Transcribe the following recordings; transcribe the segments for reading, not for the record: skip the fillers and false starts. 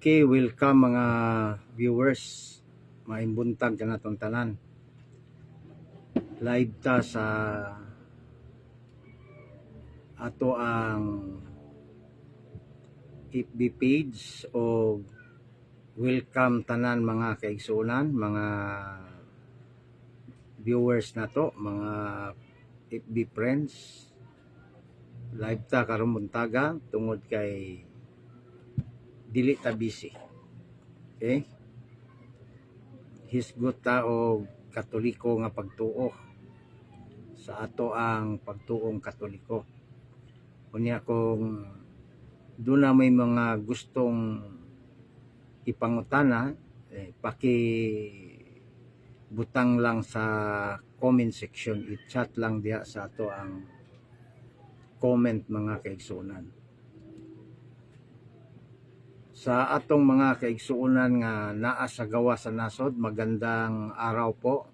Okay, welcome mga viewers. Maimbuntag ka natong tanan. Live ta sa ato ang FB page o welcome tanan mga kaigsunan, mga viewers nato, mga FB friends. Live ta karon buntaga tungod kay dili ta busy. Okay? Hisgot ta og Katoliko nga pagtuo sa ato ang pagtuong Katoliko. Kunya kung doon na may mga gustong ipangutana, butang lang sa comment section, i-chat lang diha sa ato ang comment mga kaigsunan. Sa atong mga kaigsuunan nga naa sa gawa sa nasod, magandang araw po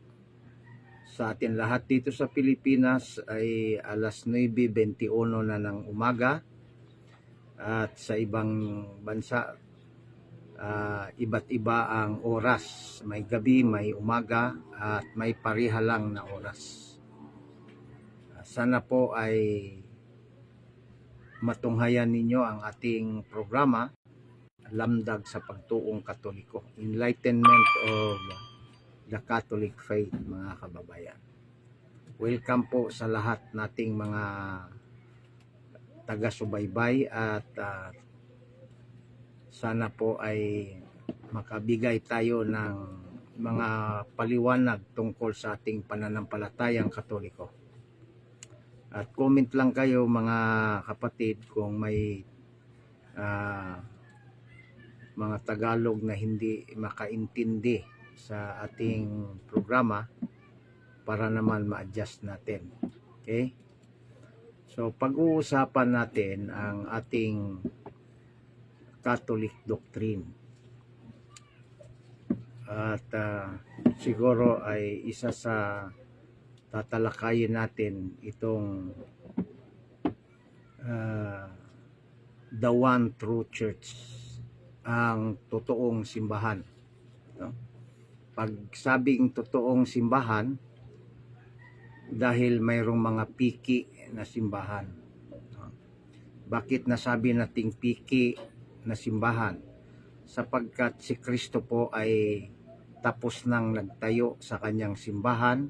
sa atin lahat dito sa Pilipinas. Ay alas 9:21 na ng umaga at sa ibang bansa iba't iba ang oras, may gabi, may umaga at may pareha lang na oras. Sana po ay matunghayan ninyo ang ating programa, Lamdag sa Pagtuong Katoliko, Enlightenment of the Catholic Faith, mga kababayan. Welcome po sa lahat nating mga taga-subaybay at sana po ay makabigay tayo ng mga paliwanag tungkol sa ating pananampalatayang Katoliko. At comment lang kayo mga kapatid kung may mga Tagalog na hindi makaintindi sa ating programa para naman ma-adjust natin. Okay? So pag-uusapan natin ang ating Catholic doctrine. At siguro ay isa sa tatalakayin natin itong the one true church, ang totoong simbahan. No? Pag sabing totoong simbahan, dahil mayroong mga piki na simbahan. No? Bakit nasabi nating piki na simbahan? Sapagkat si Kristo po ay tapos nang nagtayo sa kanyang simbahan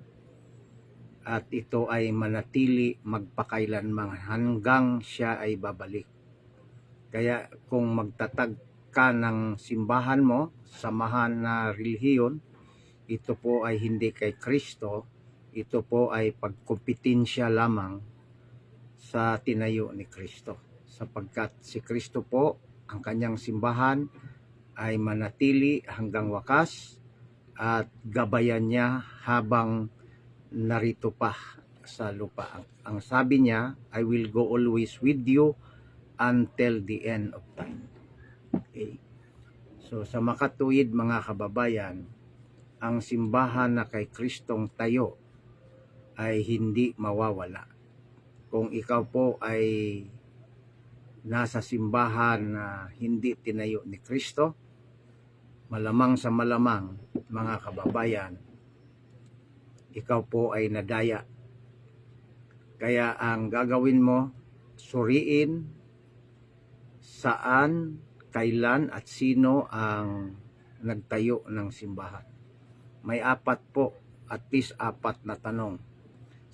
at ito ay manatili magpakailanman hanggang siya ay babalik. Kaya kung magtatag ka ng simbahan mo, samahan na relihiyon, ito po ay hindi kay Kristo, ito po ay pagkompetensya lamang sa tinayo ni Kristo. Sapagkat si Kristo po, ang kanyang simbahan ay manatili hanggang wakas at gabayan niya habang narito pa sa lupa. Ang sabi niya, I will go always with you until the end of time. Okay. So sa makatuwid mga kababayan, ang simbahan na kay Kristong tayo ay hindi mawawala. Kung ikaw po ay nasa simbahan na hindi tinayo ni Kristo, malamang sa malamang mga kababayan, ikaw po ay nadaya. Kaya ang gagawin mo, suriin saan, kailan at sino ang nagtayo ng simbahan. May apat po, at least apat na tanong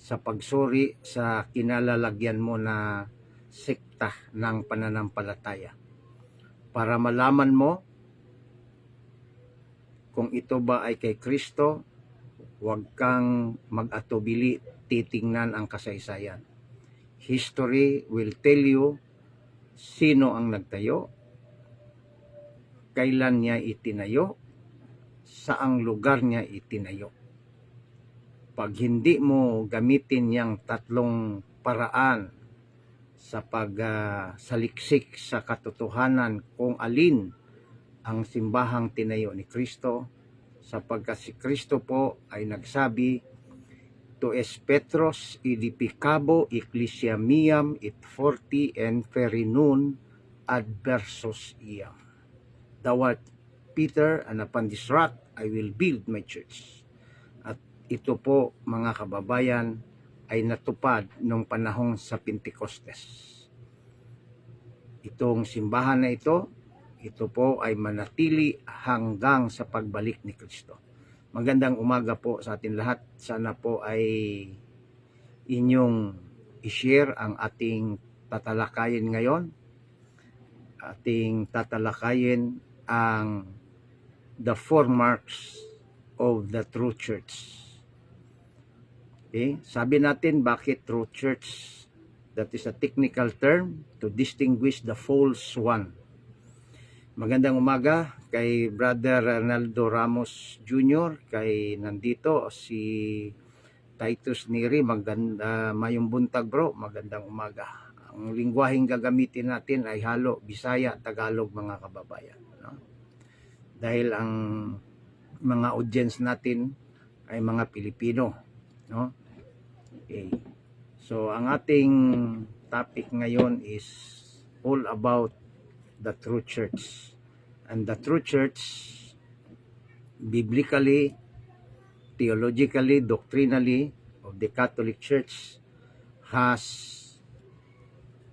sa pagsuri sa kinalalagyan mo na sekta ng pananampalataya. Para malaman mo kung ito ba ay kay Kristo, huwag kang mag-atubili, titingnan ang kasaysayan. History will tell you sino ang nagtayo, kailan niya itinayo, saang lugar niya itinayo. Pag hindi mo gamitin yang tatlong paraan sa pagsaliksik sa katotohanan kung alin ang simbahang tinayo ni Kristo, sapagkat si Kristo po ay nagsabi, to es Petros edipicabo ecclesia miam et forti en ferinun adversus iam. Thou art Peter, and upon this rock I will build my church. At ito po, mga kababayan, ay natupad nung panahon sa Pentecostes. Itong simbahan na ito po ay manatili hanggang sa pagbalik ni Kristo. Magandang umaga po sa atin lahat. Sana po ay inyong i-share ang ating tatalakayin ngayon. Ating tatalakayin ang the 4 marks of the true church. Okay? Sabi natin bakit true church? That is a technical term to distinguish the false one. Magandang umaga kay Brother Ronaldo Ramos Jr., kay nandito si Titus Neri. Mayong buntag bro, magandang umaga. Ang lingwaheng gagamitin natin ay halo Bisaya, Tagalog mga kababayan. No? Dahil ang mga audience natin ay mga Pilipino. No? Okay. So ang ating topic ngayon is all about the true church. And the true church, biblically, theologically, doctrinally, of the Catholic Church has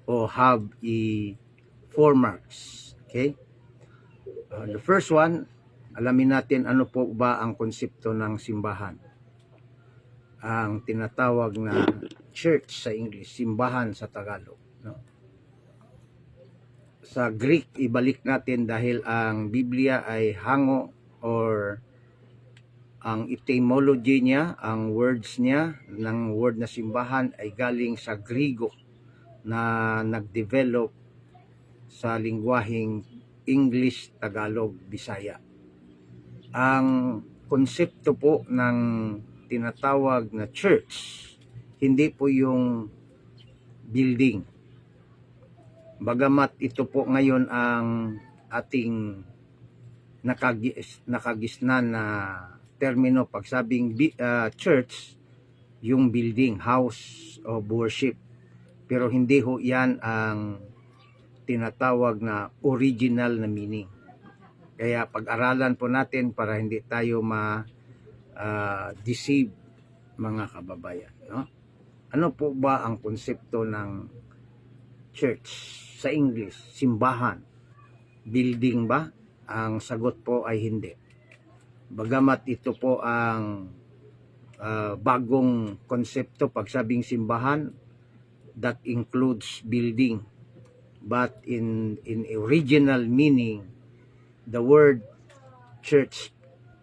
or have 4 marks. Okay? The first one, alamin natin ano po ba ang konsepto ng simbahan. Ang tinatawag na church sa English, simbahan sa Tagalog. No? Sa Greek, ibalik natin dahil ang Biblia ay hango or ang etymology niya, ang words niya, ng word na simbahan ay galing sa Griego na nag-develop sa lingwaheng English, Tagalog, Bisaya. Ang konsepto po ng tinatawag na church, hindi po yung building. Bagamat ito po ngayon ang ating nakagisnan na termino pagsabing church, yung building, house of worship. Pero hindi ho yan ang tinatawag na original na meaning. Kaya pag-aralan po natin para hindi tayo deceive mga kababayan. No? Ano po ba ang konsepto ng church sa English? Simbahan. Building ba? Ang sagot po ay hindi. Bagamat ito po ang bagong konsepto pagsabing simbahan, that includes building. But in original meaning, the word church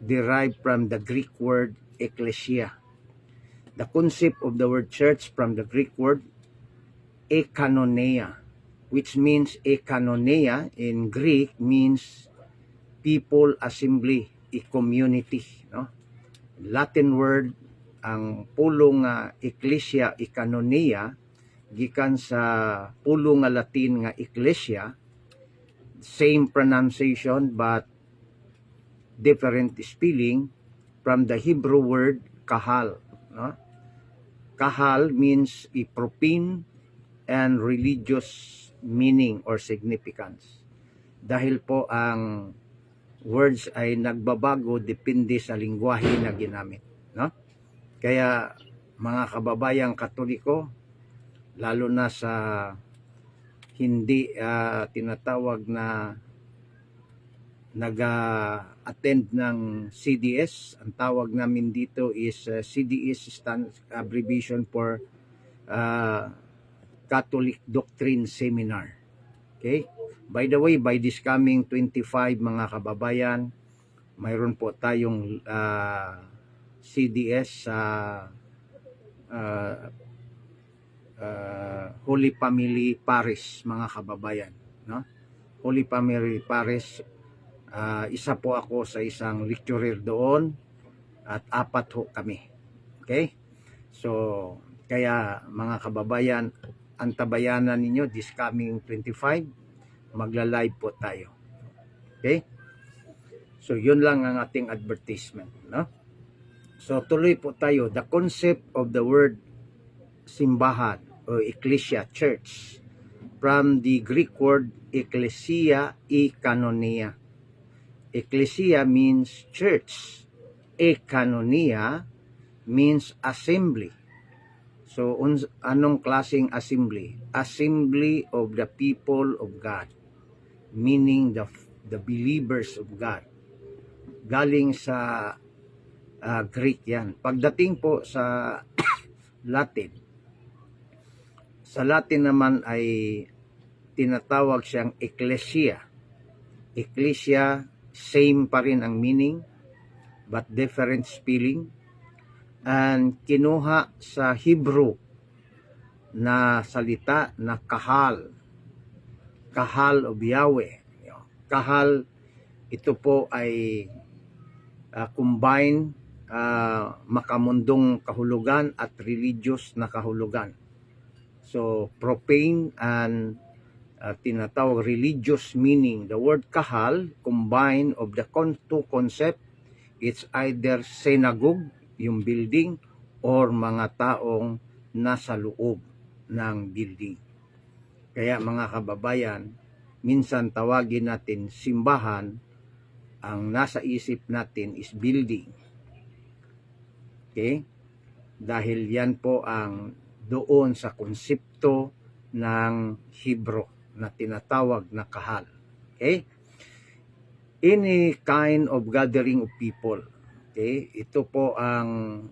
derived from the Greek word ecclesia. The concept of the word church from the Greek word ekanoneia, which means ekanoneia in Greek means people assembly, a community. No? Latin word, ang pulong ecclesia, ekanoneia, gikan sa pulong nga Latin nga ecclesia, same pronunciation but different spelling from the Hebrew word kahal. No? Kahal means a profane and religious meaning or significance. Dahil po ang words ay nagbabago depende sa lingwahe na ginamit. No? Kaya mga kababayang Katoliko, lalo na sa hindi tinatawag na nag-attend ng CDS, ang tawag namin dito is CDS stands abbreviation for Catholic Doctrine Seminar. Okay? By the way, by this coming 25 mga kababayan, mayroon po tayong CDS sa Holy Family Parish mga kababayan. No? Holy Family Parish, isa po ako sa isang lecturer doon at 4 ho kami. Okay? So, kaya mga kababayan, antabayanan ninyo this coming 25, magla-live po tayo. Okay? So, yun lang ang ating advertisement. No? So, tuloy po tayo. The concept of the word simbahan o ecclesia, church, from the Greek word ecclesia, ekanoneia. Ecclesia means church. Ekanonia means assembly. So, anong klaseng assembly? Assembly of the people of God. Meaning the believers of God. Galing sa Greek yan. Pagdating po sa Latin, sa Latin naman ay tinatawag siyang ecclesia. Ecclesia, same pa rin ang meaning, but different spelling. And kinuha sa Hebrew na salita na kahal. Kahal of Yahweh. Kahal, ito po ay combine makamundong kahulugan at religious na kahulugan. So, profane and tinatawag religious meaning. The word kahal, combine of the two concept, it's either synagogue, yung building, or mga taong nasa loob ng building. Kaya mga kababayan, minsan tawagin natin simbahan, ang nasa isip natin is building. Okay? Dahil yan po ang doon sa konsepto ng Hebrew na tinatawag na kahal. Okay? Any kind of gathering of people. Okay? Ito po ang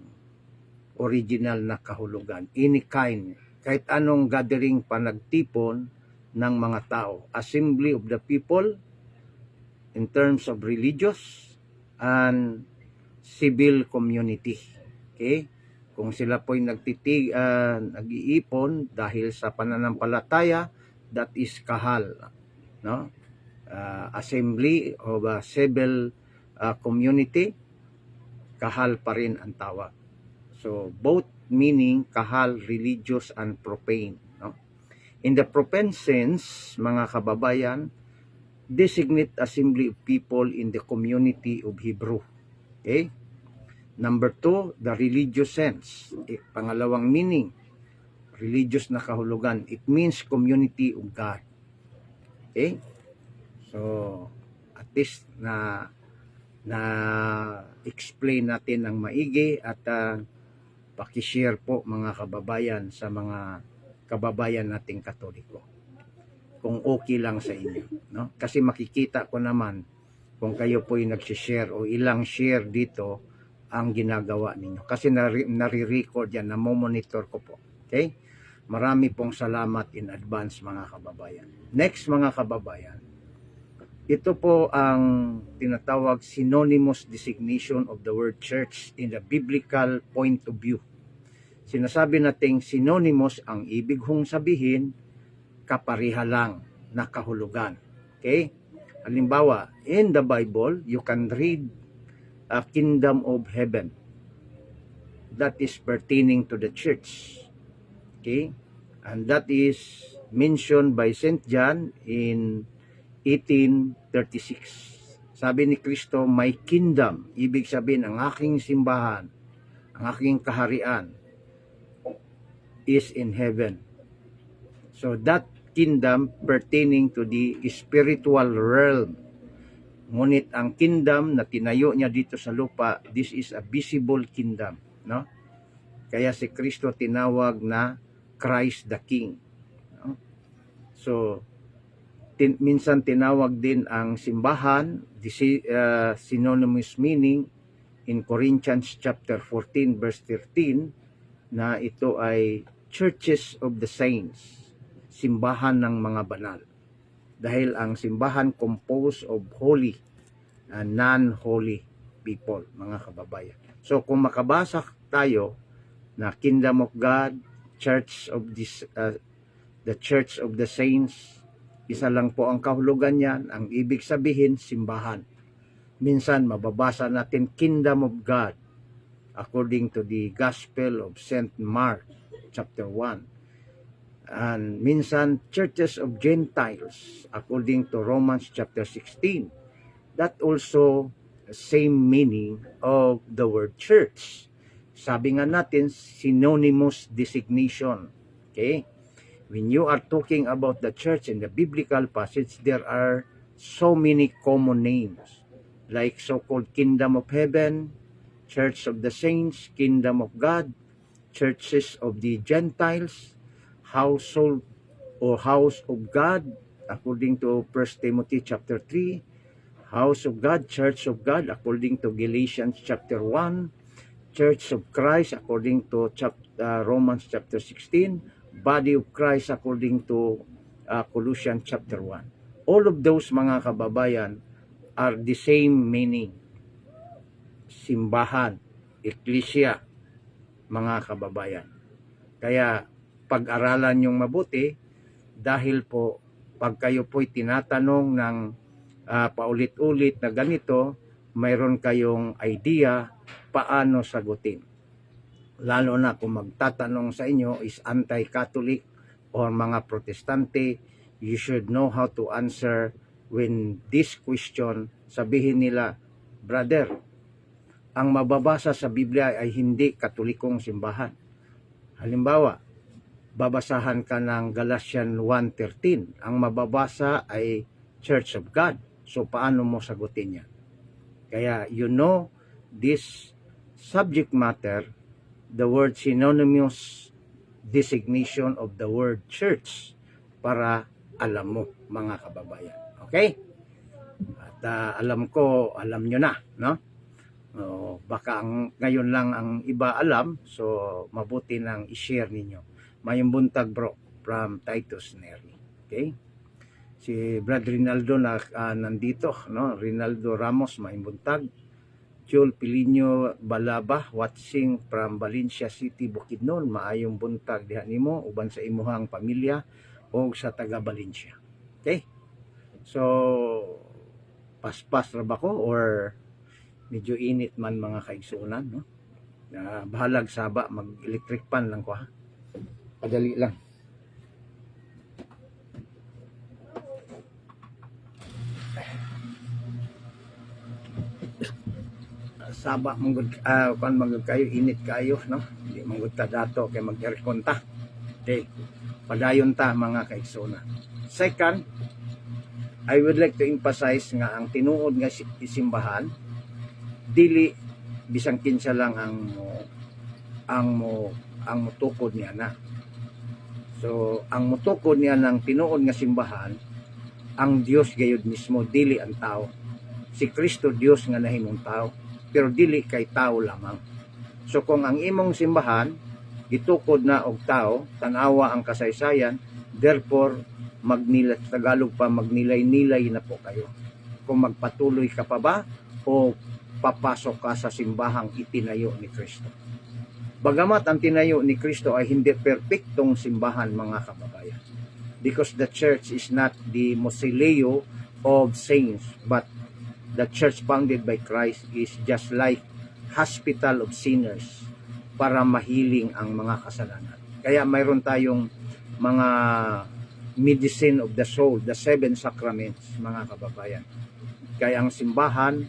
original na kahulugan. Any kind. Kahit anong gathering pa nagtipon ng mga tao. Assembly of the people in terms of religious and civil community. Okay? Kung sila po'y nag-iipon dahil sa pananampalataya, that is kahal. No? Assembly of a civil community, kahal pa rin ang tawag. So, both meaning kahal, religious, and profane. No? In the profane sense, mga kababayan, designate assembly of people in the community of Hebrew. Okay? Number 2, the religious sense. Pangalawang meaning, religious na kahulugan. It means community of God. Okay? So, at least na explain natin ng maigi at pakishare po mga kababayan sa mga kababayan nating Katoliko. Kung okay lang sa inyo. No? Kasi makikita ko naman kung kayo po'y nagsishare o ilang share dito ang ginagawa ninyo. Kasi nare-record yan, namomonitor ko po. Okay? Marami pong salamat in advance mga kababayan. Next mga kababayan, ito po ang tinatawag synonymous designation of the word church in the biblical point of view. Sinasabi nating synonymous, ang ibig hong sabihin, kapariha lang na kahulugan. Okay? Halimbawa, in the Bible, you can read a kingdom of heaven that is pertaining to the church. Okay? And that is mentioned by St. John in 18:36. Sabi ni Kristo, my kingdom, ibig sabihin ang aking simbahan, ang aking kaharian is in heaven. So that kingdom pertaining to the spiritual realm. Ngunit ang kingdom na tinayo niya dito sa lupa, this is a visible kingdom, no? Kaya si Kristo tinawag na Christ the King, no? So minsan tinawag din ang simbahan, synonymous meaning in Corinthians chapter 14 verse 13 na ito ay churches of the saints, simbahan ng mga banal. Dahil ang simbahan composed of holy and non-holy people, mga kababayan. So kung makabasa tayo na Kingdom of God, Church of the Church of the Saints, isa lang po ang kahulugan niyan. Ang ibig sabihin, simbahan. Minsan mababasa natin Kingdom of God according to the Gospel of St. Mark chapter 1. And minsan churches of Gentiles according to Romans chapter 16. That also same meaning of the word church. Sabi nga natin, synonymous designation. Okay? When you are talking about the church in the biblical passage, there are so many common names. like so-called Kingdom of Heaven, Church of the Saints, Kingdom of God, Churches of the Gentiles, Household or House of God, according to 1 Timothy chapter 3, House of God, Church of God, according to Galatians chapter 1, Church of Christ, according to Romans chapter 16, Body of Christ, according to Colossians chapter 1. All of those, mga kababayan, are the same meaning. Simbahan, Eklesia, mga kababayan. Kaya pag-aralan yung mabuti, dahil po pag kayo po'y tinatanong ng paulit-ulit na ganito, mayroon kayong idea paano sagutin. Lalo na kung magtatanong sa inyo is anti-Catholic or mga Protestante, you should know how to answer when this question. Sabihin nila, brother, ang mababasa sa Biblia ay hindi Katolikong simbahan. Halimbawa, babasahan ka ng Galatians 1:13. Ang mababasa ay Church of God. So, paano mo sagutin yan? Kaya, you know, this subject matter, the word synonymous designation of the word church, para alam mo, mga kababayan. Okay? At alam ko, alam nyo na, no? Baka ngayon lang ang iba alam, so mabuti nang i-share ninyo. Mayong buntag bro, from Titus Neri. Okay? Si Brad Rinaldo na nandito, no? Rinaldo Ramos, mayong buntag. Joel Pilinyo Balaba, watching from Valencia City, Bukidnon. Maayong buntag diha nimo, uban sa imuhang pamilya o sa taga Valencia. Okay? So, paspas ra ba ko or medyo init man, mga kaigsunan, no? Bahalag saba, mag-electric pan lang ko, ha? Padali lang. Saba manggod kan manggod kayo, init kayo, no? Hindi manggod ta dato kay mag-aircon ta. Okay. Padayon ta, mga kaigsunan. Second, I would like to emphasize nga ang tinuod nga simbahan dili bisang kinsa lang ang mutukod niya na. So, ang mutukod niya ng tinuod nga simbahan, ang Dios gayud mismo, dili ang tao. Si Kristo Dios nga nahimong tao, pero dili kay tao lamang. So, kung ang imong simbahan gitukod na og tao, tanawa ang kasaysayan, therefore magnilay, Tagalog pa, magnilay-nilay na po kayo. Kung magpatuloy ka pa ba o papasok ka sa simbahang itinayo ni Kristo. Bagamat ang tinayo ni Kristo ay hindi perpektong simbahan, mga kababayan. Because the church is not the mausoleo of saints, but the church founded by Christ is just like hospital of sinners para mahiling ang mga kasalanan. Kaya mayroon tayong mga medicine of the soul, the 7 sacraments, mga kababayan. Kaya ang simbahan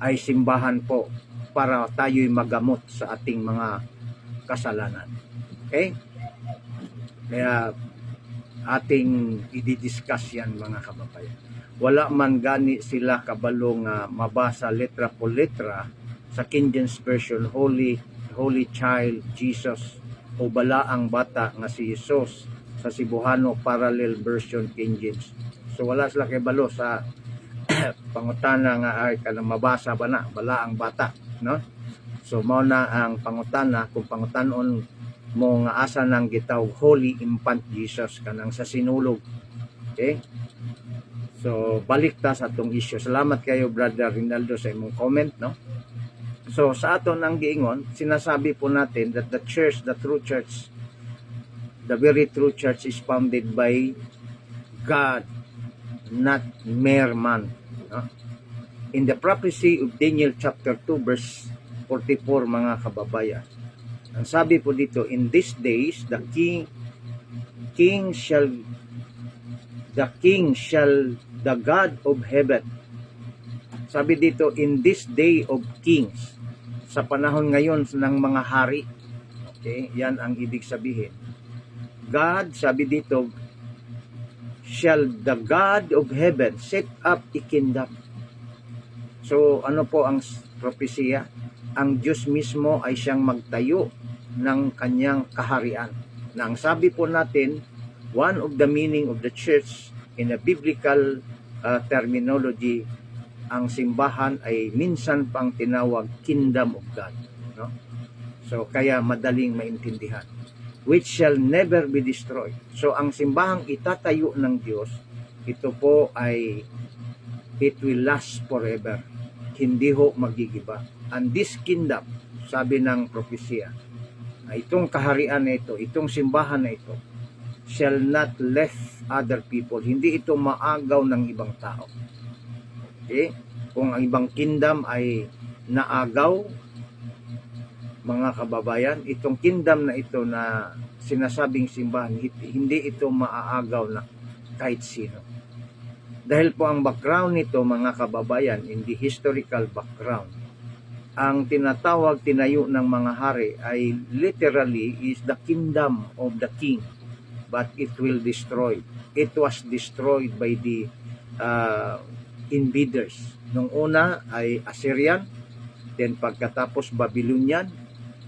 ay simbahan po para tayo'y magamot sa ating mga kasalanan. Okay? Kaya ating i-discuss yan, mga kababayan. Wala man gani sila kabalong mabasa letra po letra sa King James Version, Holy Child Jesus, o balaang bata nga si Jesus sa Cebuano Parallel Version King James. So wala sila kay balo sa pangutana nga ay kanang mabasa ba na balaang bata, no? So mao na ang pangutana, kung pangutanon mo nga asa nang gitawag Holy Infant Jesus kanang sa sinulog. Okay? So balik ta sa atong issue. Salamat kayo, Brother Rinaldo, sa imong comment, no? So sa aton ang giingon, sinasabi po natin that the church, the true church, the very true church is founded by God, not mere man. No? In the prophecy of Daniel chapter 2 verse 44, mga kababayan, ang sabi po dito, in these days the king shall the God of heaven. Sabi dito, in this day of kings, sa panahon ngayon ng mga hari. Okay, yan ang ibig sabihin. God, sabi dito, shall the God of heaven set up a kingdom. So ano po ang propesya? Ang Diyos mismo ay siyang magtayo ng kanyang kaharian. Na ang sabi po natin, one of the meaning of the church in a biblical terminology, ang simbahan ay minsan pang tinawag kingdom of God, no? So kaya madaling maintindihan, which shall never be destroyed. So ang simbahang itatayo ng Diyos, ito po ay it will last forever, hindi ho magigiba. And this kingdom, sabi ng propesya, itong kaharian na ito, itong simbahan na ito, shall not left other people, hindi ito maagaw ng ibang tao. Okay? Kung ang ibang kingdom ay naagaw, mga kababayan, itong kingdom na ito na sinasabing simbahan, hindi ito maaagaw na kahit sino. Dahil po ang background nito, mga kababayan, in the historical background, ang tinatawag, tinayo ng mga hari ay literally is the kingdom of the king, but it will destroy. It was destroyed by the invaders. Nung una ay Assyrian, then pagkatapos Babylonian,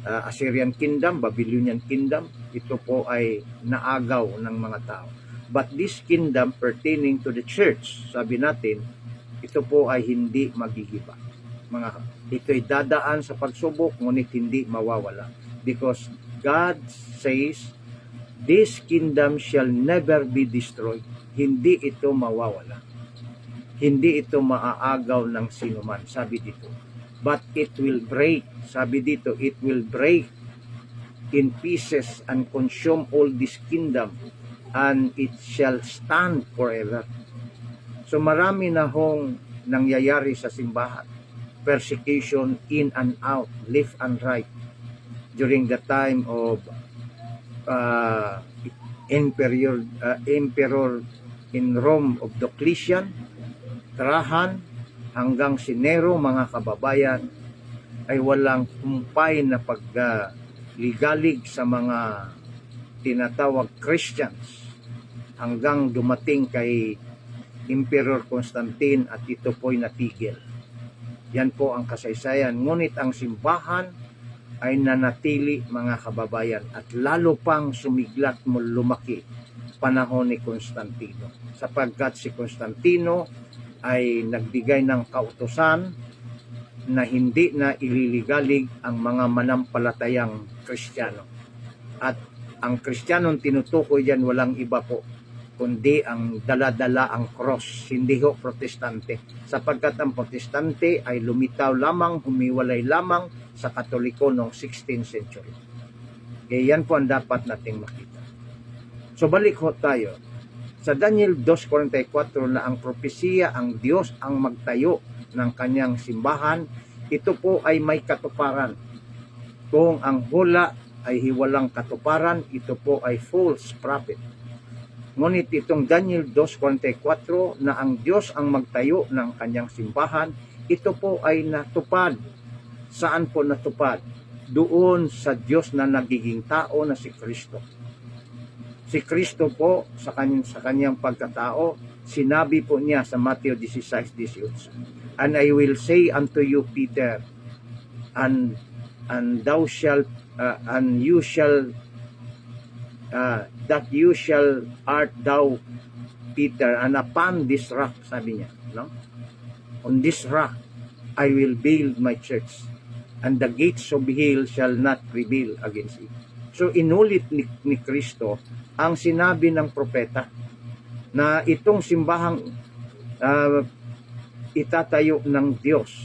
Assyrian kingdom, Babylonian kingdom, ito po ay naagaw ng mga tao. But this kingdom pertaining to the church, sabi natin, ito po ay hindi maghihiba. Ito'y dadaan sa pagsubok, ngunit hindi mawawala. Because God says, this kingdom shall never be destroyed. Hindi ito mawawala. Hindi ito maaagaw ng sinuman, sabi dito. But it will break, sabi dito, it will break in pieces and consume all this kingdom, and it shall stand forever. So marami na hong nangyayari sa simbahan. Persecution in and out, left and right, during the time of emperor in Rome of Diocletian, Trajan, hanggang si Nero, mga kababayan, ay walang humpay na pagligalig sa mga tinatawag Christians, hanggang dumating kay Emperor Constantine at ito po'y natigil. Yan po ang kasaysayan. Ngunit ang simbahan ay nanatili, mga kababayan, at lalo pang sumiglat mo lumaki panahon ni Constantino. Sapagkat si Constantino ay nagbigay ng kautusan na hindi na ililigalig ang mga manampalatayang Kristiyano. At ang Kristiyanong tinutukoy yan walang iba po kundi ang dala-dala ang cross, hindi ho protestante. Sapagkat ang protestante ay lumitaw lamang, humiwalay lamang sa Katoliko noong 16th century. Kaya yan po ang dapat nating makita. So balik ho tayo. Sa Daniel 2:44 na ang propesiya, ang Diyos ang magtayo ng kanyang simbahan, ito po ay may katuparan. Kung ang hula ay hiwalang katuparan, ito po ay false prophet. Ngunit itong Daniel 2:44 na ang Diyos ang magtayo ng kanyang simbahan, ito po ay natupad. Saan po natupad? Doon sa Diyos na nagiging tao na si Kristo. Si Kristo po sa kanyang pagkatao, sinabi po niya sa Matthew 16:18, and I will say unto you, Peter, and thou shalt and you shall that you shall art thou Peter, and upon this rock, sabi niya, no? On this rock I will build my church, and the gates of hell shall not prevail against it. So inulit ni Kristo ang sinabi ng propeta na itong simbahang itatayo ng Diyos,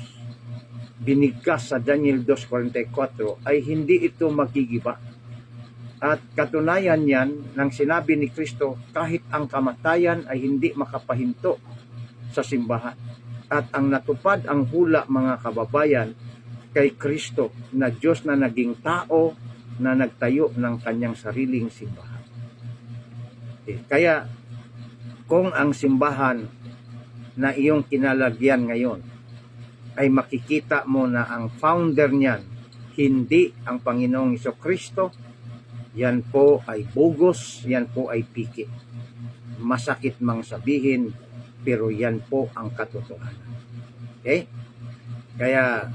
binigkas sa Daniel 2:44, ay hindi ito magigiba. At katunayan yan ng sinabi ni Kristo, kahit ang kamatayan ay hindi makapahinto sa simbahan. At ang natupad ang hula, mga kababayan, kay Kristo na Diyos na naging tao na nagtayo ng kanyang sariling simbahan. Kaya kung ang simbahan na iyong kinalagyan ngayon ay makikita mo na ang founder niyan hindi ang Panginoong Jesucristo, yan po ay bogus, yan po ay piki. Masakit mang sabihin, pero yan po ang katotohanan. Okay? Kaya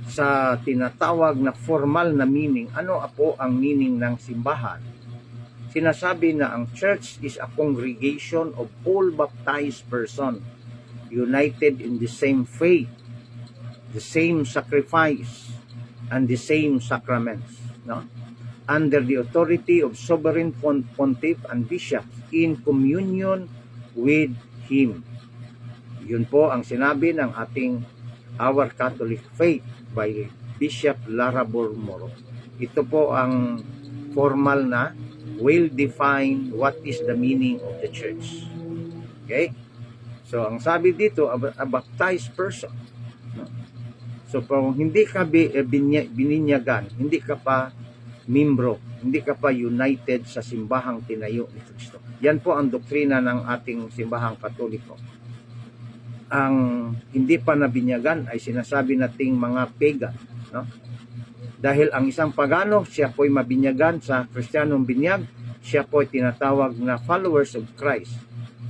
sa tinatawag na formal na meaning, ano po ang meaning ng simbahan? Sinasabi na ang church is a congregation of all baptized person united in the same faith, the same sacrifice, and the same sacraments, no? Under the authority of sovereign pontiff and bishops in communion with him. Yun po ang sinabi ng ating Our Catholic Faith by Bishop Larabor Moro. Ito po ang formal na will define what is the meaning of the church. Okay? So, ang sabi dito, a baptized person. No? So, kung hindi ka bininyagan, hindi ka pa membro, hindi ka pa united sa simbahang tinayo ni Kristo. Yan po ang doktrina ng ating simbahang Katoliko. Ang hindi pa nabinyagan ay sinasabi nating mga pagan, no? Dahil ang isang pagano, siya po'y mabinyagan sa Kristiyanong binyag, siya po'y tinatawag na followers of Christ.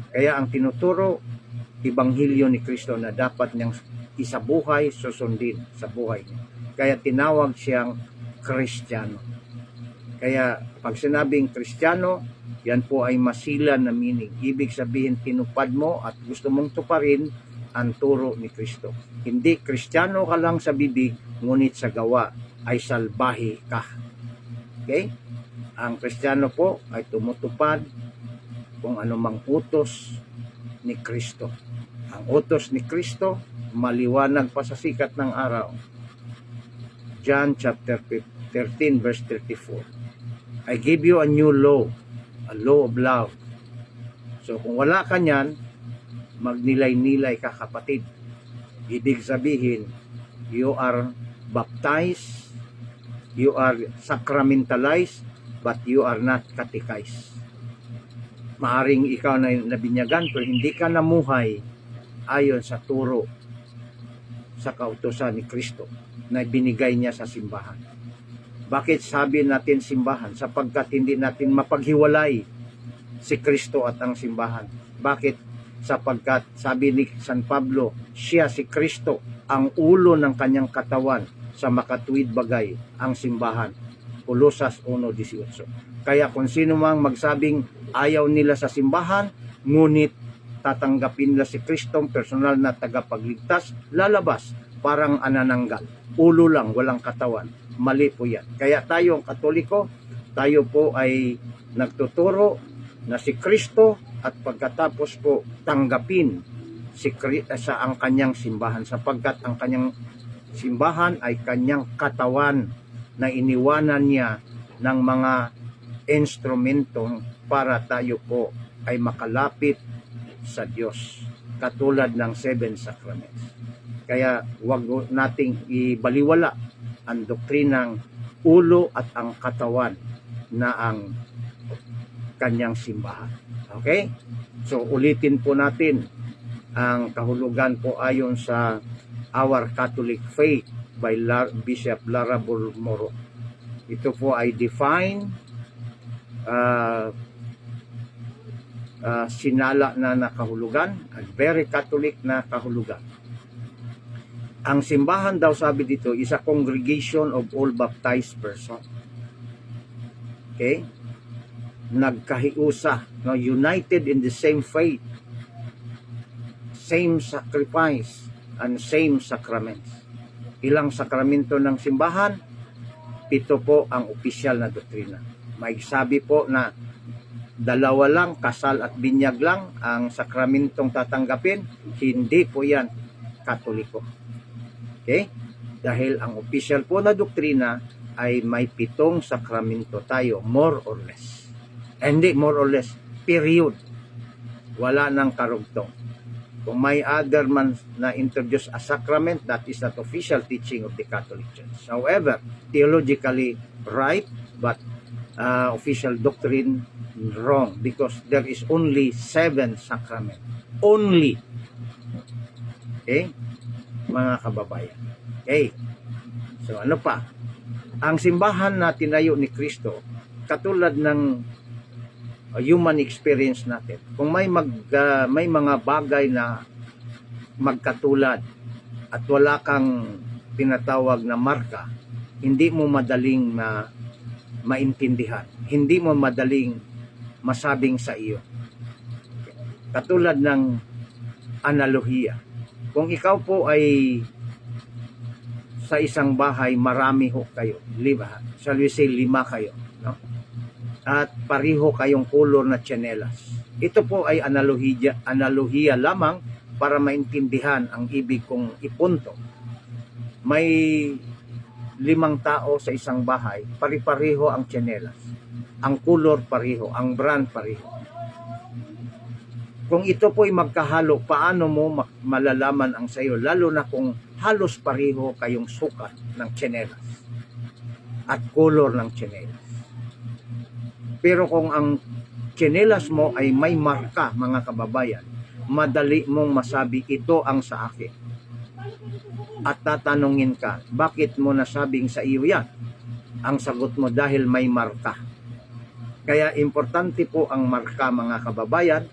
Kaya ang tinuturo, Ebanghelyo ni Kristo na dapat niyang isabuhay, susundin sa buhay niya. Kaya tinawag siyang Kristiyano. Kaya pag sinabing Kristiyano, yan po ay masilan na meaning. Ibig sabihin, tinupad mo at gusto mong tuparin ang turo ni Kristo. Hindi Kristiyano ka lang sa bibig, ngunit sa gawa ay salbahe ka. Okay? Ang Kristiyano po ay tumutupad kung anumang utos ni Kristo. Ang utos ni Kristo, maliwanag pa sa sikat ng araw. John chapter 13 verse 34. I give you a new law, a law of love. So kung wala ka niyan, magnilay-nilay ka kapatid. Ibig sabihin, you are baptized, you are sacramentalized, but you are not catechized. Maaring ikaw na nabinyagan pero hindi ka namuhay ayon sa turo sa kautusan ni Kristo na binigay niya sa simbahan. Bakit sabi natin simbahan? Sapagkat hindi natin mapaghiwalay si Kristo at ang simbahan. Bakit? Sapagkat sabi ni San Pablo, siya si Kristo ang ulo ng kanyang katawan sa makatuwid bagay ang simbahan. Colosas 1:18. Kaya kung sino mang magsabing ayaw nila sa simbahan, ngunit tatanggapin nila si Kristong personal na tagapagligtas, lalabas parang anananggal. Ulo lang, walang katawan. Mali po yan. Kaya tayo ang Katoliko, tayo po ay nagtuturo na si Kristo at pagkatapos po tanggapin sa ang kanyang simbahan sapagkat ang kanyang simbahan ay kanyang katawan na iniwanan niya ng mga instrumentong para tayo po ay makalapit sa Diyos katulad ng 7 sacraments. Kaya wag nating ibaliwala ang doktrinang ulo at ang katawan na ang kanyang simbahan. Okay? So ulitin po natin ang kahulugan po ayon sa Our Catholic Faith by Bishop Larabor Moro. Ito po ay define sinala na kahulugan at very Catholic na kahulugan. Ang simbahan daw sabi dito is a congregation of all baptized person. Okay? Nagkahiusa, no, united in the same faith, same sacrifice, and same sacraments. Ilang sakramento ng simbahan? 7 po ang opisyal na doktrina. May sabi po na 2 lang, kasal at binyag lang ang sakramentong tatanggapin. Hindi po yan Katoliko. Okay? Dahil ang opisyal po na doktrina ay may 7 sakramento tayo, more or less. Hindi more or less, period. Wala nang karugtong. Kung may other man na introduce a sacrament, that is not official teaching of the Catholic Church. However, theologically right, but official doctrine wrong because there is only 7 sacraments. Only. Okay? Mga kababayan. Okay? So ano pa? Ang simbahan na tinayo ni Kristo, katulad ng human experience natin. Kung may mga bagay na magkatulad, at wala kang tinatawag na marka, hindi mo madaling maintindihan. Hindi mo madaling masabing sa iyo. Katulad ng analohiya. Kung ikaw po ay sa isang bahay, marami ho kayo. Shall we say 5 kayo. No? At pariho kayong kulor na tsinelas. Ito po ay analohiya lamang para maintindihan ang ibig kong ipunto. May 5 tao sa isang bahay, pari-pariho ang tsinelas. Ang kulor pariho, ang brand pariho. Kung ito po ay magkahalo, paano mo malalaman ang sayo? Lalo na kung halos pariho kayong sukat ng tsinelas at kulor ng tsinelas. Pero kung ang tsinelas mo ay may marka, mga kababayan, madali mong masabi, ito ang sa akin. At tatanungin ka, bakit mo nasabing sa iyo yan? Ang sagot mo, dahil may marka. Kaya importante po ang marka, mga kababayan,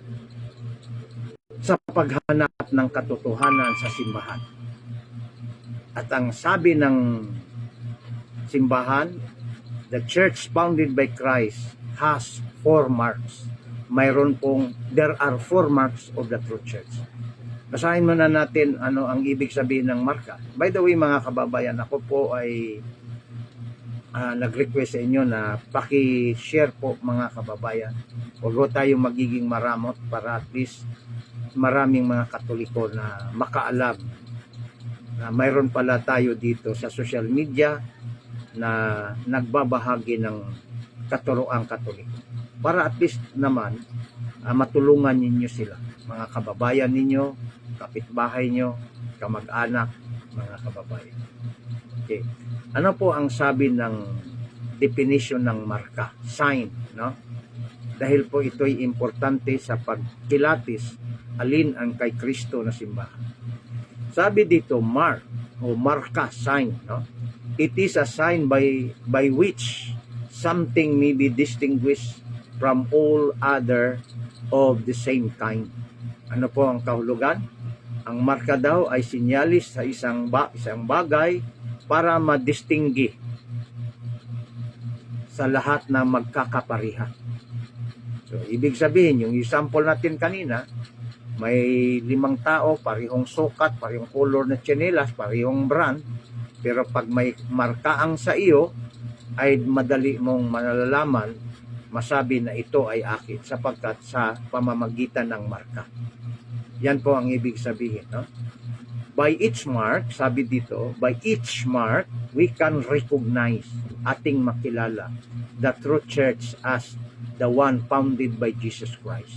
sa paghanap ng katotohanan sa simbahan. At ang sabi ng simbahan, the church founded by Christ has 4 marks. There are 4 marks of the true church. Basahin muna natin ano ang ibig sabihin ng marka. By the way, mga kababayan, ako po ay nag-request sa inyo na paki-share po, mga kababayan. Huwag tayong magiging maramot para at least maraming mga Katoliko na makaalam na mayroon pala tayo dito sa social media na nagbabahagi ng katuroang Katoliko. Para at least naman matulungan ninyo sila, mga kababayan ninyo, kapitbahay nyo, kamag-anak, mga kababayan. Okay. Ano po ang sabi ng definition ng marka? Sign, no? Dahil po ito'y importante sa pagkilatis alin ang kay Kristo na simbahan. Sabi dito, mark o marka, sign, no? It is a sign by which something may be distinguished from all other of the same kind. Ano po ang kahulugan? Ang marka daw ay sinyalis sa isang bagay para madistinggi sa lahat na magkakaparihan. So, ibig sabihin, yung example natin kanina, may 5 tao, parihong sukat, parihong color na tsinelas, parihong brand, pero pag may marka ang sa iyo, ay madali mong malalaman, masabi na ito ay akin, sapagkat sa pamamagitan ng marka. Yan po ang ibig sabihin, no? By each mark, sabi dito, by each mark, we can recognize, ating makilala, the true church as the one founded by Jesus Christ.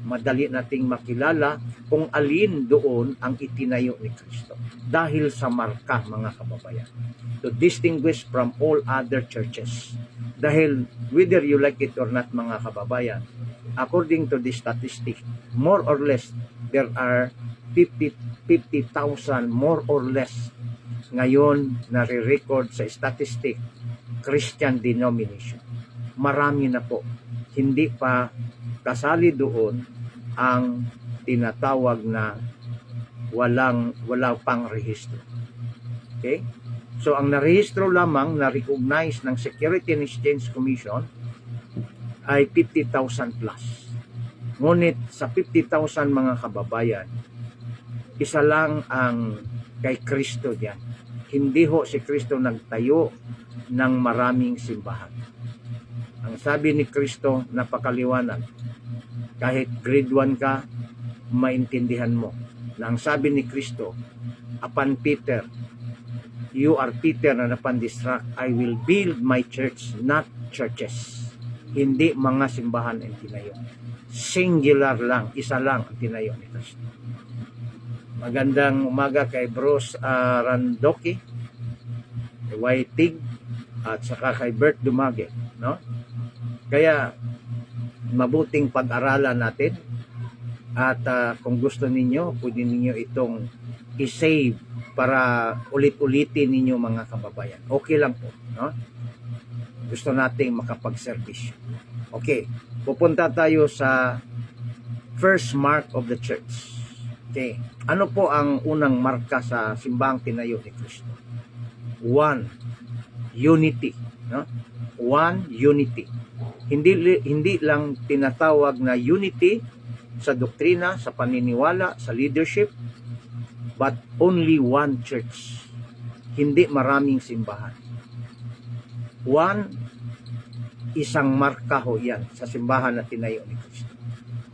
Madali nating makilala kung alin doon ang itinayo ni Kristo. Dahil sa marka, mga kababayan. To distinguish from all other churches. Dahil, whether you like it or not, mga kababayan, according to the statistic, more or less, there are 50,000 more or less ngayon nare-record sa statistic Christian denomination. Marami na po. Hindi pa kasali doon ang tinatawag na walang pang rehistro. Okay? So ang narehistro lamang, na-recognize ng Security and Exchange Commission ay 50,000 plus. Ngunit sa 50,000, mga kababayan, isa lang ang kay Kristo diyan. Hindi ho si Kristo nagtayo ng maraming simbahan. Ang sabi ni Kristo, napakaliwanag. Kahit grade 1 ka, maintindihan mo na ang sabi ni Kristo, upon Peter, you are Peter na upon this rock, I will build my church, not churches. Hindi mga simbahan ang tinayo. Singular lang, isa lang ang tinayo ni Kristo. Magandang umaga kay Bruce Randoki, kay Whitig, at saka kay Bert Dumage, no? Kaya mabuting pag-aralan natin at kung gusto ninyo, pwede ninyo itong i-save para ulit-ulitin ninyo, mga kababayan. Okay lang po, no? Gusto nating makapag-service. Okay, pupunta tayo sa first mark of the church. Okay. Ano po ang unang marka sa simbahang tinayo ni Kristo? One, unity, no? One, unity. Hindi lang tinatawag na unity sa doktrina, sa paniniwala, sa leadership, but only one church. Hindi maraming simbahan. One, isang marka ho yan sa simbahan na tinayo ni Kristo.